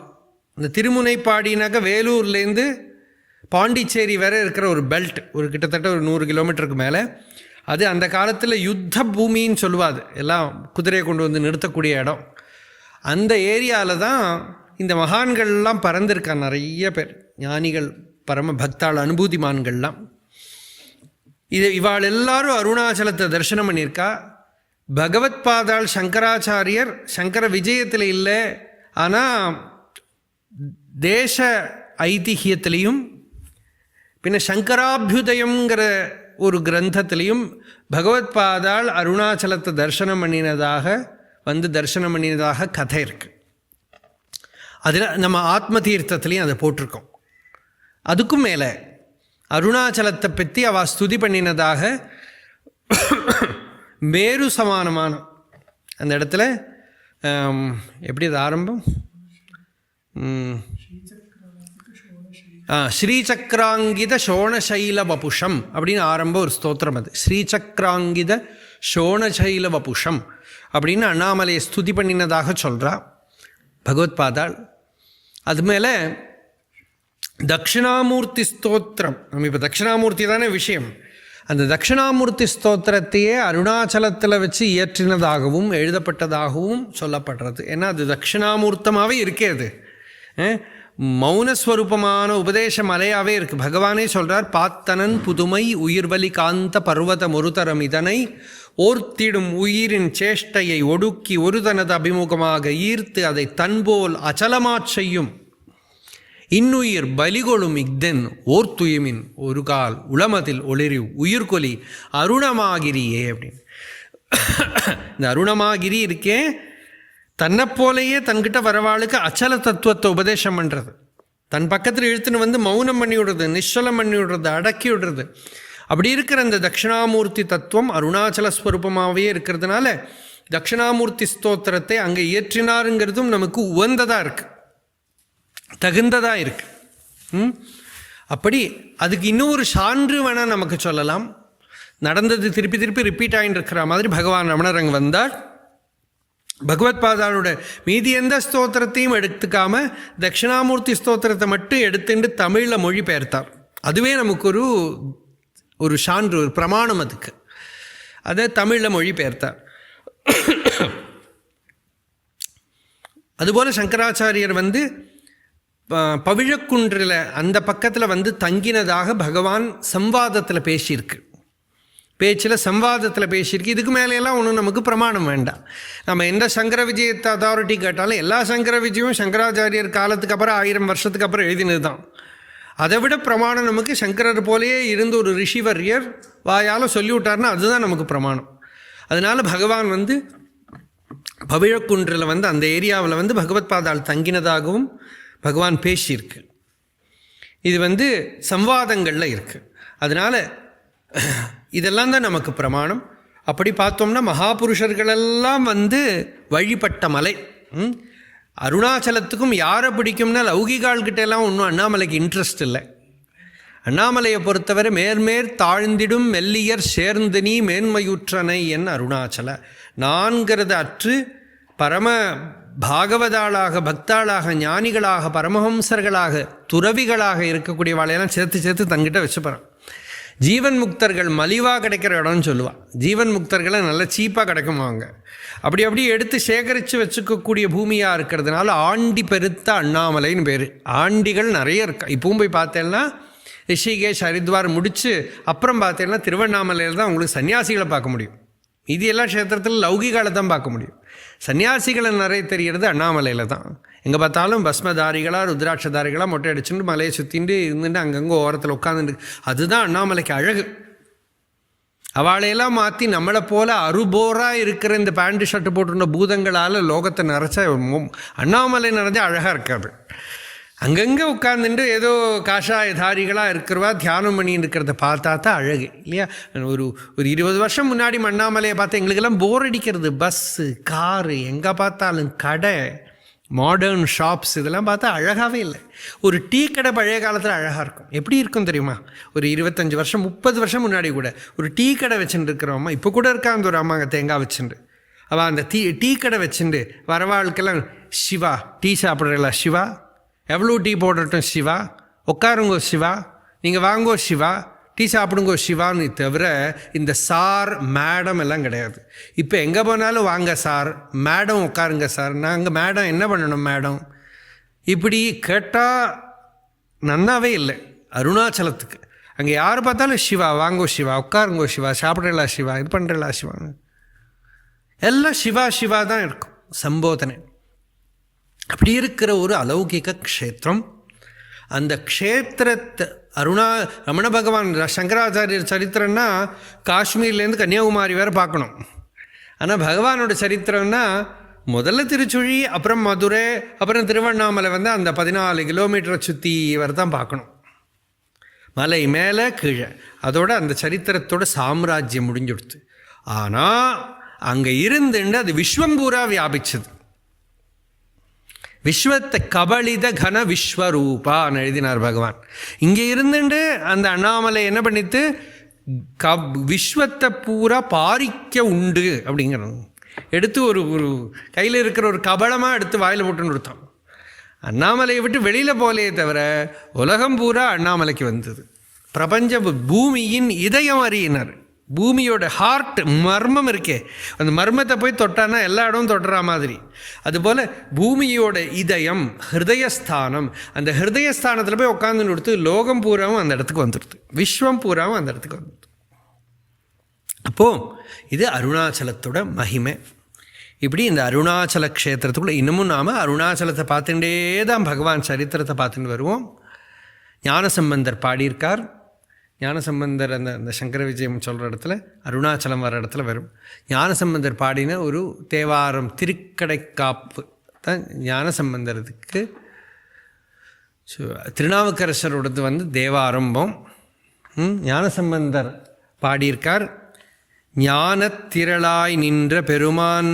அந்த திருமுனைப்பாடினாக்க வேலூர்லேருந்து பாண்டிச்சேரி வேறு இருக்கிற ஒரு பெல்ட், ஒரு கிட்டத்தட்ட ஒரு 100 கிலோமீட்டருக்கு மேலே. அது அந்த காலத்தில் யுத்த பூமின்னு சொல்லுவாது, எல்லாம் குதிரையை கொண்டு வந்து நிறுத்தக்கூடிய இடம். அந்த ஏரியாவில் தான் இந்த மகான்கள்லாம் பறந்திருக்கா, நிறைய பேர் ஞானிகள், பரம பக்தாள், அனுபூதிமான்கள்லாம். இவாள் எல்லாரும் அருணாச்சலத்தை தரிசனம் பண்ணியிருக்கா. பகவத் பாதாள் சங்கராச்சாரியர் சங்கர விஜயத்தில் இல்லை, ஆனால் தேச ஐதிஹியத்திலையும் பின்ன சங்கராபியுதயங்கிற ஒரு கிரந்தத்திலையும் பகவத் பாதாள் அருணாச்சலத்தை தரிசனம் பண்ணினதாக கதை இருக்குது. அதில் நம்ம ஆத்ம தீர்த்தத்துலேயும் அதை போட்டிருக்கோம். அதுக்கும் மேலே அருணாச்சலத்தை பற்றி அவள் ஸ்துதி பண்ணினதாக மேரு சமானமான அந்த இடத்துல எப்படி அது ஆரம்பம், ஸ்ரீசக்கராங்கித சோணசைல வபுஷம் அப்படின்னு ஆரம்பம் ஒரு ஸ்தோத்திரம். அது ஸ்ரீசக்கராங்கித சோணசைல வபுஷம் அப்படின்னு அண்ணாமலையை ஸ்துதி பண்ணினதாக சொல்கிறா பகவத் பாதாள். அது மேலே தட்சிணாமூர்த்தி ஸ்தோத்திரம், நம்ம இப்போ தட்சிணாமூர்த்தி தானே விஷயம், அந்த தட்சிணாமூர்த்தி ஸ்தோத்திரத்தையே அருணாச்சலத்தில் வச்சு இயற்றினதாகவும் எழுதப்பட்டதாகவும் சொல்லப்படுறது. ஏன்னா அது தட்சிணாமூர்த்தமாகவே இருக்கே, அது மௌனஸ்வரூபமான உபதேச மலையாகவே இருக்குது. பகவானே சொல்கிறார், பாத்தனன் புதுமை உயிர்வலி காந்த பர்வத மொருதரம் இதனை ஓர்த்திடும் உயிரின் சேஷ்டையை ஒடுக்கி ஒரு தனது அபிமுகமாக ஈர்த்து அதை தன்போல் அச்சலமாச் செய்யும் இன்னுயிர் பலிகொளும் இக்தென் ஓர்த்துயுமின் ஒரு கால் உளமதில் ஒளிரி உயிர்கொலி அருணமாகிரியே அப்படின்னு. இந்த அருணமாகிரி இருக்கே, தன்னைப்போலையே தன்கிட்ட வரவாளுக்கு அச்சல தத்துவத்தை உபதேசம் பண்ணுறது, தன் பக்கத்தில் இழுத்துன்னு வந்து மௌனம் பண்ணி விடுறது, நிச்சலம் பண்ணி விடுறது, அடக்கி விடுறது. அப்படி இருக்கிற அந்த தட்சிணாமூர்த்தி தத்துவம் அருணாச்சல ஸ்வரூபமாகவே இருக்கிறதுனால தட்சிணாமூர்த்தி ஸ்தோத்திரத்தை அங்கே இயற்றினாருங்கிறதும் நமக்கு உகந்ததாக இருக்குது, தகுந்ததாக இருக்குது. அப்படி அதுக்கு இன்னொரு சான்று வேணால் நமக்கு சொல்லலாம். நடந்தது திருப்பி திருப்பி ரிப்பீட் ஆகிட்டு இருக்கிற மாதிரி பகவான் ரமணர் அங்கே வந்தார். பகவத் பாதாளோட மீதி எந்த ஸ்தோத்திரத்தையும் எடுத்துக்காம தட்சிணாமூர்த்தி ஸ்தோத்திரத்தை மட்டும் எடுத்துட்டு தமிழில் மொழிபெயர்த்தார். அதுவே நமக்கு ஒரு சான்று, ஒரு பிரமாணம். அதுக்கு அதை தமிழில் மொழிபெயர்த்தார். அதுபோல் சங்கராச்சாரியர் வந்து பவிழக்குன்றில் அந்த பக்கத்தில் வந்து தங்கினதாக பகவான் சம்வாதத்தில் பேசியிருக்கு, பேச்சில் சம்வாதத்தில் பேசியிருக்கு. இதுக்கு மேலேயெல்லாம் ஒன்றும் நமக்கு பிரமாணம் வேண்டாம். நம்ம எந்த சங்கர விஜயத்தை அத்தாரிட்டி கேட்டாலும் எல்லா சங்கர விஜயும் சங்கராச்சாரியர் காலத்துக்கு அப்புறம் 1000 வருஷத்துக்கு அப்புறம் எழுதினது தான். அதை விட பிரமாணம் நமக்கு சங்கரர் போலேயே இருந்து ஒரு ரிஷிவரியர் வாயால் சொல்லிவிட்டார்னா அதுதான் நமக்கு பிரமாணம். அதனால் பகவான் வந்து பவிழக்குன்றில் வந்து அந்த ஏரியாவில் வந்து பகவத் பாதாள் தங்கினதாகவும் பகவான் பேசியிருக்கு. இது வந்து சம்வாதங்களில் இருக்குது. அதனால் இதெல்லாம் தான் நமக்கு பிரமாணம். அப்படி பார்த்தோம்னா மகாபுருஷர்களெல்லாம் வந்து வழிபட்ட மலை. அருணாச்சலத்துக்கும் யாரை பிடிக்கும்னா லௌகிகால்கிட்ட எல்லாம் ஒன்றும் அண்ணாமலைக்கு இன்ட்ரெஸ்ட் இல்லை. அண்ணாமலையை பொறுத்தவரை மேற்மேற் தாழ்ந்திடும் மெல்லியர் சேர்ந்து நீ மேன்மையுற்றனை என் அருணாச்சல நான்கிறது அற்று பரம பாகவதாளாக, பக்தாளாக, ஞானிகளாக, பரமஹம்சர்களாக, துறவிகளாக இருக்கக்கூடிய வாழையெல்லாம் சேர்த்து சேர்த்து தங்கிட்ட வச்சுப்பறான். ஜீவன் முக்தர்கள் மலிவாக கிடைக்கிற இடம்னு சொல்லுவாள். ஜீவன் முக்தர்களை நல்லா சீப்பாக கிடைக்குமாங்க. அப்படி எடுத்து சேகரித்து வச்சுக்கக்கூடிய பூமியாக இருக்கிறதுனால ஆண்டி பெருத்த அண்ணாமலைன்னு பேர். ஆண்டிகள் நிறைய இருக்கா. இப்பவும் போய் பார்த்தேன்னா ரிஷிகேஷ், ஹரித்வார் முடித்து அப்புறம் பார்த்தேன்னா திருவண்ணாமலையில் தான் உங்களுக்கு சன்னியாசிகளை பார்க்க முடியும். இது எல்லா க்ஷேத்திரத்தில் லௌகிகாலை தான் பார்க்க முடியும். சன்னியாசிகளை நிறைய தெரிகிறது அண்ணாமலையில் தான். எங்கே பார்த்தாலும் பஸ்மதாரிகளாக, ருத்ராட்சதாரிகளாக மொட்டை அடிச்சுட்டு மலையை சுற்றிட்டு இருந்துட்டு அங்கங்கே ஓரத்தில் உட்காந்துட்டு, அதுதான் அண்ணாமலைக்கு அழகு. அவளையெல்லாம் மாற்றி நம்மளை போல் அருபோராக இருக்கிற இந்த பேண்ட் ஷர்ட்டு போட்டிருந்த பூதங்களால் லோகத்தை நிறைச்சா அண்ணாமலை நிறைஞ்சா அழகாக இருக்காது. அங்கங்கே உட்காந்துட்டு ஏதோ காஷாயதாரிகளாக இருக்கிறவா தியானம் பண்ணி இருக்கிறத பார்த்தா தான் அழகு இல்லையா? ஒரு 20 வருஷம் முன்னாடி அண்ணாமலையை பார்த்தா எங்களுக்கெல்லாம் போர் அடிக்கிறது. பஸ்ஸு, காரு, எங்கே பார்த்தாலும் கடை, மாடர்ன் ஷாப்ஸ், இதெல்லாம் பார்த்தா அழகாகவே இல்லை. ஒரு டீ கடை பழைய காலத்தில் அழகாக இருக்கும். எப்படி இருக்கும் தெரியுமா? ஒரு 25 வருஷம் 30 வருஷம் முன்னாடி கூட ஒரு டீ கடை வச்சுட்டு இருக்கிறோம்மா. இப்போ கூட இருக்கா அந்த ஒரு அம்மாங்க தேங்காய் வச்சுட்டு, அவள் அந்த டீ கடை வச்சுட்டு வரவாளுக்கெல்லாம் சிவா டீ சாப்பிட்றீங்களா? சிவா எவ்வளோ டீ போடட்டும்? சிவா உட்காருங்க சிவா நீங்கள் வாங்கோ சிவா, டீ சாப்பிடுங்கோ சிவான்னு தவிர இந்த சார் மேடம் எல்லாம் கிடையாது. இப்போ எங்கே போனாலும் வாங்க சார், மேடம் உட்காருங்க சார், நாங்கள் மேடம் என்ன பண்ணணும் மேடம், இப்படி கேட்டால் நன்னாவே இல்லை. அருணாச்சலத்துக்கு அங்கே யார் பார்த்தாலும் சிவா, வாங்கோ சிவா, உட்காருங்கோ சிவா, சாப்பிட்றலா சிவா, இது பண்ணுறலா சிவா, எல்லாம் சிவா சிவா தான் இருக்கும் சம்போதனை. அப்படி இருக்கிற ஒரு அலௌகிக க்ஷேத்திரம். அந்த க்ஷேத்திரத்தை ரமண பகவான் சங்கராச்சாரியர் சரித்திரம்னா காஷ்மீர்லேருந்து கன்னியாகுமரி வேறு பார்க்கணும். ஆனால் பகவானோட சரித்திரம்னா முதல்ல திருச்சுழி, அப்புறம் மதுரை, அப்புறம் திருவண்ணாமலை வந்து அந்த 14 கிலோமீட்டரை சுற்றி வரை தான் பார்க்கணும். மலை மேலே கீழே, அதோட அந்த சரித்திரத்தோட சாம்ராஜ்யம் முடிஞ்சுடுத்து. ஆனால் அங்கே இருந்துண்டு அது விஸ்வம் பூரா வியாபிச்சது. விஸ்வத்தை கபலித கன விஸ்வரூபான்னு எழுதினார் பகவான். இங்கே இருந்துட்டு அந்த அண்ணாமலை என்ன பண்ணித்து விஸ்வத்தை பூரா பாரிக்க உண்டு அப்படிங்கிறது எடுத்து ஒரு கையில் இருக்கிற ஒரு கபலமாக எடுத்து வாயில் போட்டுன்னு கொடுத்தோம். அண்ணாமலையை விட்டு வெளியில் போலையே தவிர உலகம் பூரா அண்ணாமலைக்கு வந்தது. பிரபஞ்ச பூமியின் இதயம் அறியினார். பூமியோட ஹார்ட் மர்மம் இருக்கே, அந்த மர்மத்தை போய் தொட்டானா எல்லா இடமும் தொட்டுற மாதிரி. அதுபோல் பூமியோட இதயம் ஹிருதயஸ்தானம், அந்த ஹிருதயஸ்தானத்தில் போய் உட்காந்து கொடுத்து லோகம் பூராவும் அந்த இடத்துக்கு வந்துடுது, விஸ்வம் பூராவும் அந்த இடத்துக்கு வந்துடுது. அப்போது இது அருணாச்சலத்தோட மகிமை. இப்படி இந்த அருணாச்சல க்ஷேத்திரத்துக்குள்ளே இன்னமும் நாம் அருணாச்சலத்தை பார்த்துட்டே தான் பகவான் சரித்திரத்தை பார்த்துட்டு வருவோம். ஞானசம்பந்தர் பாடியிருக்கார். ஞானசம்பந்தர் அந்த சங்கர விஜயம் சொல்கிற இடத்துல அருணாச்சலம் வர இடத்துல வரும். ஞானசம்பந்தர் பாடின ஒரு தேவாரம் திருக்கடைக்காப்பு தான் ஞானசம்பந்தருக்கு. திருநாவுக்கரசரோடது வந்து தேவாரம்பம். ஞானசம்பந்தர் பாடியிருக்கார். ஞானத்திரளாய் நின்ற பெருமான்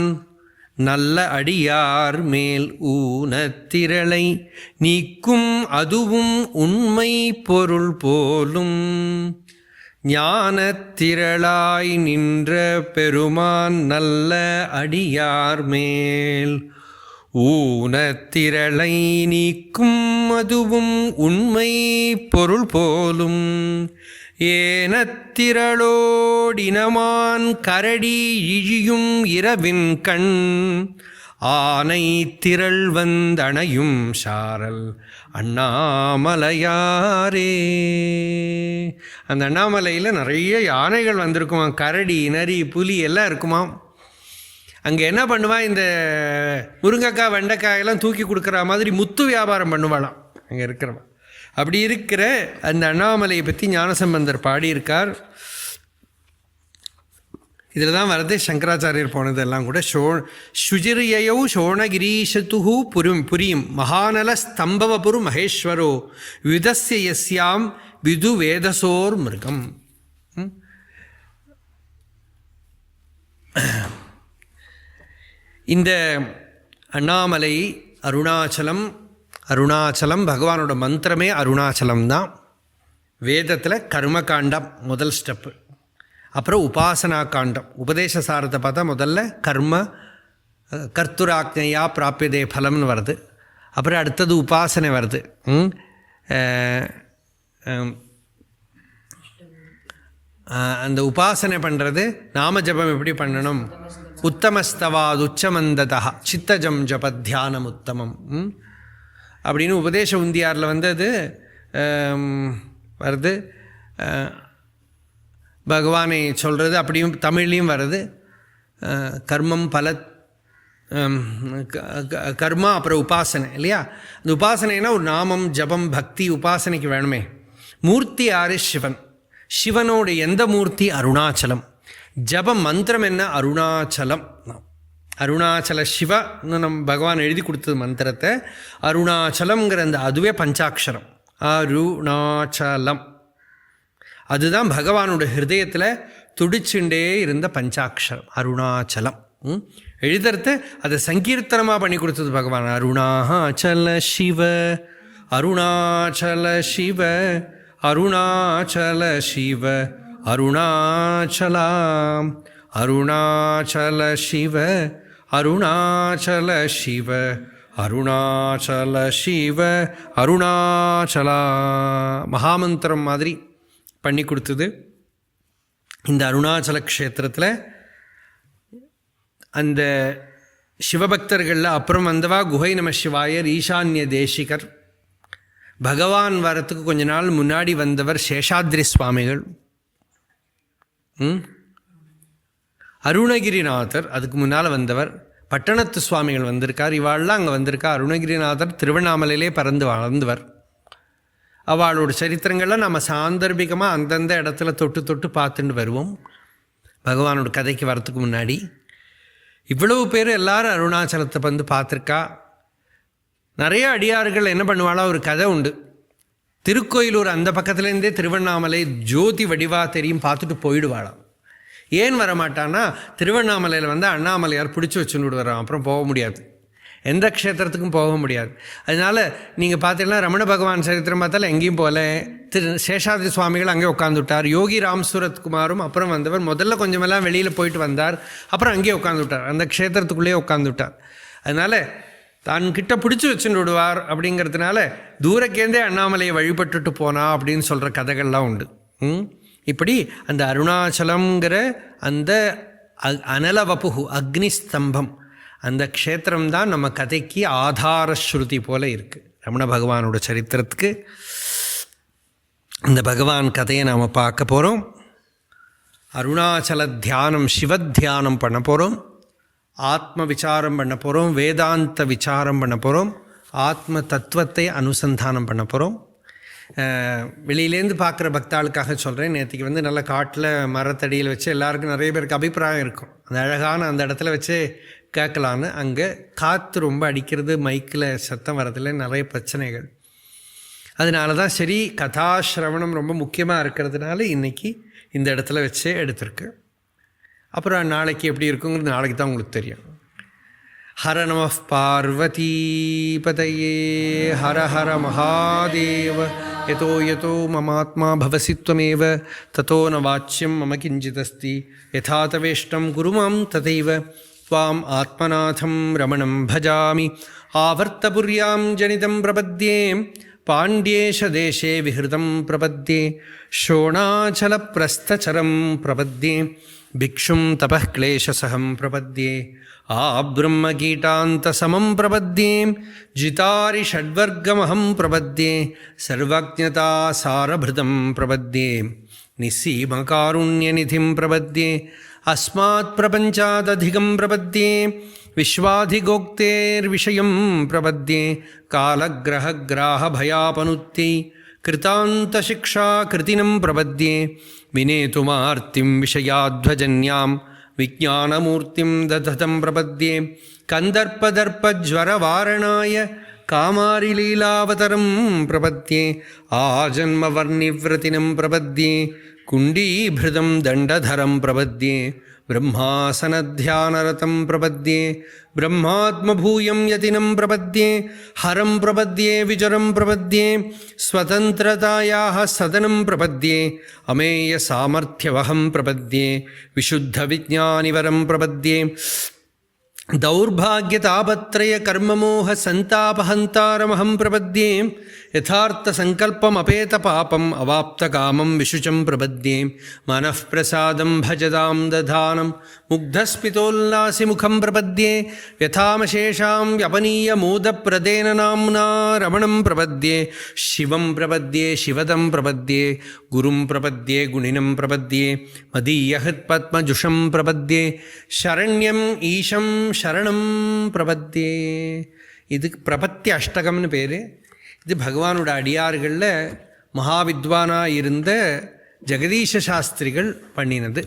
நல்ல அடியார் மேல் ஊனத்திரளை நீக்கும் அதுவும் உண்மை பொருள் போலும். ஞானத்திரளாய் நின்ற பெருமான் நல்ல அடியார் மேல் ஊனத்திரளை நீக்கும் அதுவும் உண்மை பொருள் போலும். ஏனத்திரளோடினமான் கரடி இழியும் இரவின் கண் ஆனை திரள் வந்தணையும் சாரல் அண்ணாமலையாரே. அந்த அண்ணாமலையில் நிறைய யானைகள் வந்திருக்குமா, கரடி நரி புலி எல்லாம் இருக்குமாம். அங்கே என்ன பண்ணுவான், இந்த முருங்கைக்காய் வெண்டைக்காயெல்லாம் தூக்கி கொடுக்குற மாதிரி முத்து வியாபாரம் பண்ணுவாளாம் அங்கே இருக்கிறவன். அப்படி இருக்கிற அந்த அண்ணாமலையை பற்றி ஞானசம்பந்தர் பாடியிருக்கார். இதில் தான் வரதே சங்கராச்சாரியர் போனதெல்லாம் கூட சுஜிரியோ சோணகிரீஷத்து புரியும் மகாநல ஸ்தம்பவபுரு மகேஸ்வரோ விதஸ்ய யஸ்யாம் விது வேதசோர் மிருகம். இந்த அண்ணாமலை அருணாச்சலம் பகவானோட மந்திரமே அருணாச்சலம் தான். வேதத்தில் கர்மகாண்டம் முதல் ஸ்டெப்பு, அப்புறம் உபாசனா காண்டம். உபதேச சாரத்தை பார்த்தா முதல்ல கர்த்துராக்ஞையா பிராப்பியதே பலம்னு வருது. அப்புறம் அடுத்தது உபாசனை வருது. அந்த உபாசனை பண்ணுறது நாம ஜபம் எப்படி பண்ணணும், உத்தமஸ்தவாது உச்சமந்ததா சித்தஜம் ஜப தியானம் உத்தமம் அப்படின்னு உபதேச உந்தியாரில் வந்து அது வருது. பகவானை சொல்கிறது அப்படியும் தமிழ்லேயும் வருது. கர்மம் பல கர்மா அப்புறம் உபாசனை இல்லையா. அந்த உபாசனைனா ஒரு நாமம் ஜபம் பக்தி உபாசனைக்கு வேணுமே. மூர்த்தி யாரு, சிவன். சிவனோட எந்த மூர்த்தி, அருணாச்சலம். ஜபம் மந்திரம் என்ன, அருணாச்சலம். அருணாச்சல சிவன்னு நம்ம பகவான் எழுதி கொடுத்தது மந்திரத்தை. அருணாச்சலம்ங்கிற அந்த அதுவே பஞ்சாட்சரம், அருணாச்சலம். அதுதான் பகவானோட ஹிருதயத்தில் துடிச்சுண்டே இருந்த பஞ்சாட்சரம் அருணாச்சலம். எழுதுறது அதை சங்கீர்த்தனமாக பண்ணி கொடுத்தது பகவான். அருணாச்சல சிவ அருணாச்சல சிவ அருணாச்சல சிவ அருணாச்சலாம் அருணாச்சல சிவ அருணாச்சல சிவ அருணாச்சல சிவ அருணாச்சலா மகாமந்திரம் மாதிரி பண்ணி கொடுத்தது. இந்த அருணாச்சல க்ஷேத்திரத்தில் அந்த சிவபக்தர்களில் அப்புறம் வந்தவா குஹை நம சிவாயர், ஈசான்ய தேசிகர், பகவான் வரத்துக்கு கொஞ்ச நாள் முன்னாடி வந்தவர் சேஷாத்ரி சுவாமிகள், அருணகிரிநாதர் அதுக்கு முன்னால் வந்தவர், பட்டணத்து சுவாமிகள் வந்திருக்கார். இவாள்லாம் அங்கே வந்திருக்கா. அருணகிரிநாதர் திருவண்ணாமலையிலே பறந்து வளர்ந்தவர். அவளோட சரித்திரங்கள்லாம் நம்ம சாந்தர்பிகமாக அந்தந்த இடத்துல தொட்டு தொட்டு பார்த்துட்டு வருவோம். பகவானோட கதைக்கு வரத்துக்கு முன்னாடி இவ்வளவு பேர் எல்லாரும் அருணாச்சலத்தை வந்து பார்த்துருக்கா. நிறைய அடியார்கள் என்ன பண்ணுவாளா, ஒரு கதை உண்டு. திருக்கோயிலூர் அந்த பக்கத்துலேருந்தே திருவண்ணாமலை ஜோதி வடிவாக தெரியும், பார்த்துட்டு போயிடுவாளாம். ஏன் வரமாட்டான்னா, திருவண்ணாமலையில் வந்து அண்ணாமலையார் பிடிச்சி வச்சுன்னு விடுவாராம், அப்புறம் போக முடியாது, எந்த க்ஷேத்திரத்துக்கும் போக முடியாது. அதனால் நீங்கள் பார்த்தீங்கன்னா ரமண பகவான் சரித்திரம் பார்த்தாலும் எங்கேயும் போகல. சேஷாத்ரி சுவாமிகள் அங்கே உட்காந்துவிட்டார். யோகி ராம் சூரத்குமாரும் அப்புறம் வந்தவர் முதல்ல கொஞ்சமெல்லாம் வெளியில் போயிட்டு வந்தார், அப்புறம் அங்கேயே உட்காந்துவிட்டார், அந்த க்ஷேத்திரத்துக்குள்ளேயே உட்காந்துவிட்டார். அதனால் தான் கிட்ட பிடிச்சி வச்சுட்டு விடுவார். அப்படிங்கிறதுனால தூரக்கேந்தே அண்ணாமலையை வழிபட்டுட்டு போனா அப்படின்னு சொல்கிற கதைகள்லாம் உண்டு. இப்படி அந்த அருணாச்சலங்கிற அந்த அனலவபுகு அக்னி ஸ்தம்பம், அந்த க்ஷேத்திரம்தான் நம்ம கதைக்கு ஆதார ஸ்ருதி போல இருக்குது. ரமண பகவானோட சரித்திரத்துக்கு இந்த பகவான் கதையை நாம் பார்க்க போகிறோம். அருணாச்சல தியானம், சிவத்தியானம் பண்ண போகிறோம், ஆத்ம விசாரம் பண்ண போகிறோம், வேதாந்த விசாரம் பண்ண போகிறோம், ஆத்ம தத்துவத்தை அனுசந்தானம் பண்ண போகிறோம். வெளியிலேருந்து பார்க்குற பக்தாளுக்காக சொல்கிறேன். நேற்றுக்கு வந்து நல்ல காட்டில் மரத்தடியில் வச்சு எல்லாருக்கும் நிறைய பேருக்கு அபிப்பிராயம் இருக்கும், அந்த அழகான அந்த இடத்துல வச்சு கேட்கலான்னு. அங்கே காற்று ரொம்ப அடிக்கிறது, மைக்கில் சத்தம் வரதில்லை, நிறைய பிரச்சனைகள். அதனால தான் சரி, கதாசிரவணம் ரொம்ப முக்கியமாக இருக்கிறதுனால இன்றைக்கி இந்த இடத்துல வச்சு எடுத்திருக்கு. அப்புறம் நாளைக்கு எப்படி இருக்குங்கிறது நாளைக்கு தான் உங்களுக்கு தெரியும். ஹர நம பார்வதி பதையே ஹர ஹர மகாதேவ யதோ யதோ மமாத்மா பவசி த்வமேவ ததோ ந வாச்சியம் மம கிஞ்சிதஸ்தி யதா தவேஷ்டம் குரு மாம் ததைவ த்வாம் ஆத்மநாதம் ரமணம் பஜாமி ஆவர்த்தபுர்யாம் ஜனிதம் பிரபத்யே பாண்ட்யேஷ தேசே விஹிருதம் பிரபத்யே ஷோணாச்சலப்பிரஸ்தச்சரம் பிரபத்யே பிக்ஷும் தபः क्लेशसहं प्रपद्ये आब्रह्मगीटान्तसमं प्रपद्ये जितारि षड्वर्गमहं प्रपद्ये सर्वज्ञतासारभृतं प्रपद्ये निस्सीमकारुण्यनिधिं प्रपद्ये अस्मात् प्रपञ्चादधिकं प्रपद्ये विश्वाधिगोक्तेर्विषयं प्रपद्ये कालग्रहग्राहभयापनुत्यै कृतान्तशिक्षाकृतिनं प्रपद्ये विनेतुमार्तिं विषयाध्वजन्यां विज्ञानमूर्तिं दधतं प्रपद्ये कन्दर्पदर्पज्वरवारणाय कामारिलीलावतरं प्रपद्ये आजन्मवर्निव्रतिनं प्रपद्ये कुण्डीभृतं दण्डधरं प्रपद्ये ब्रह्मासनध्यानरतं प्रपद्ये ब्रह्मात्मभूयं यतिनं प्रपद्ये हरं प्रपद्ये विजरं प्रपद्ये स्वतन्त्रतायाः सदनं प्रपद्ये अमेयसामर्थ्यवहं प्रपद्ये विशुद्धविज्ञानिवरं प्रपद्ये दौर्भाग्यतापत्रयकर्ममोहसन्तापहन्तारमहं प्रपद्ये यथार्थसङ्कल्पमपेतपापम् अवाप्तकामं विशुचं प्रपद्ये मनःप्रसादं भजतां दधानं मुग्धस्मितोल्लासिमुखं प्रपद्ये व्यथामशेषां व्यपनीयमोदप्रदेन नाम्ना रमणं प्रपद्ये शिवं प्रपद्ये शिवदं प्रपद्ये गुरुं प्रपद्ये गुणिनं प्रपद्ये मदीयहृत्पद्मजुषं प्रपद्ये शरण्यम् ईशं शरणं प्रपद्ये. இதுக்கு பிரபத்தி அஷ்டகம்னு பேர். இது பகவானோட அடியார்களில் மகாவித்வானாக இருந்த ஜெகதீஷ சாஸ்திரிகள் பண்ணினது.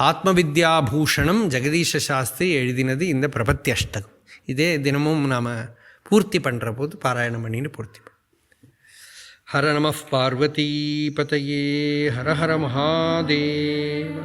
ஆத்மவித்யாபூஷணம் ஜெகதீஷ சாஸ்திரி எழுதினது இந்த பிரபத்தி அஷ்டகம். இதே தினமும் நாம் பூர்த்தி பண்ணுற போது பாராயணம் பண்ணின்னு பூர்த்தி பண்ணோம். ஹர நம பார்வதி பதையே ஹர ஹர மகாதேவ.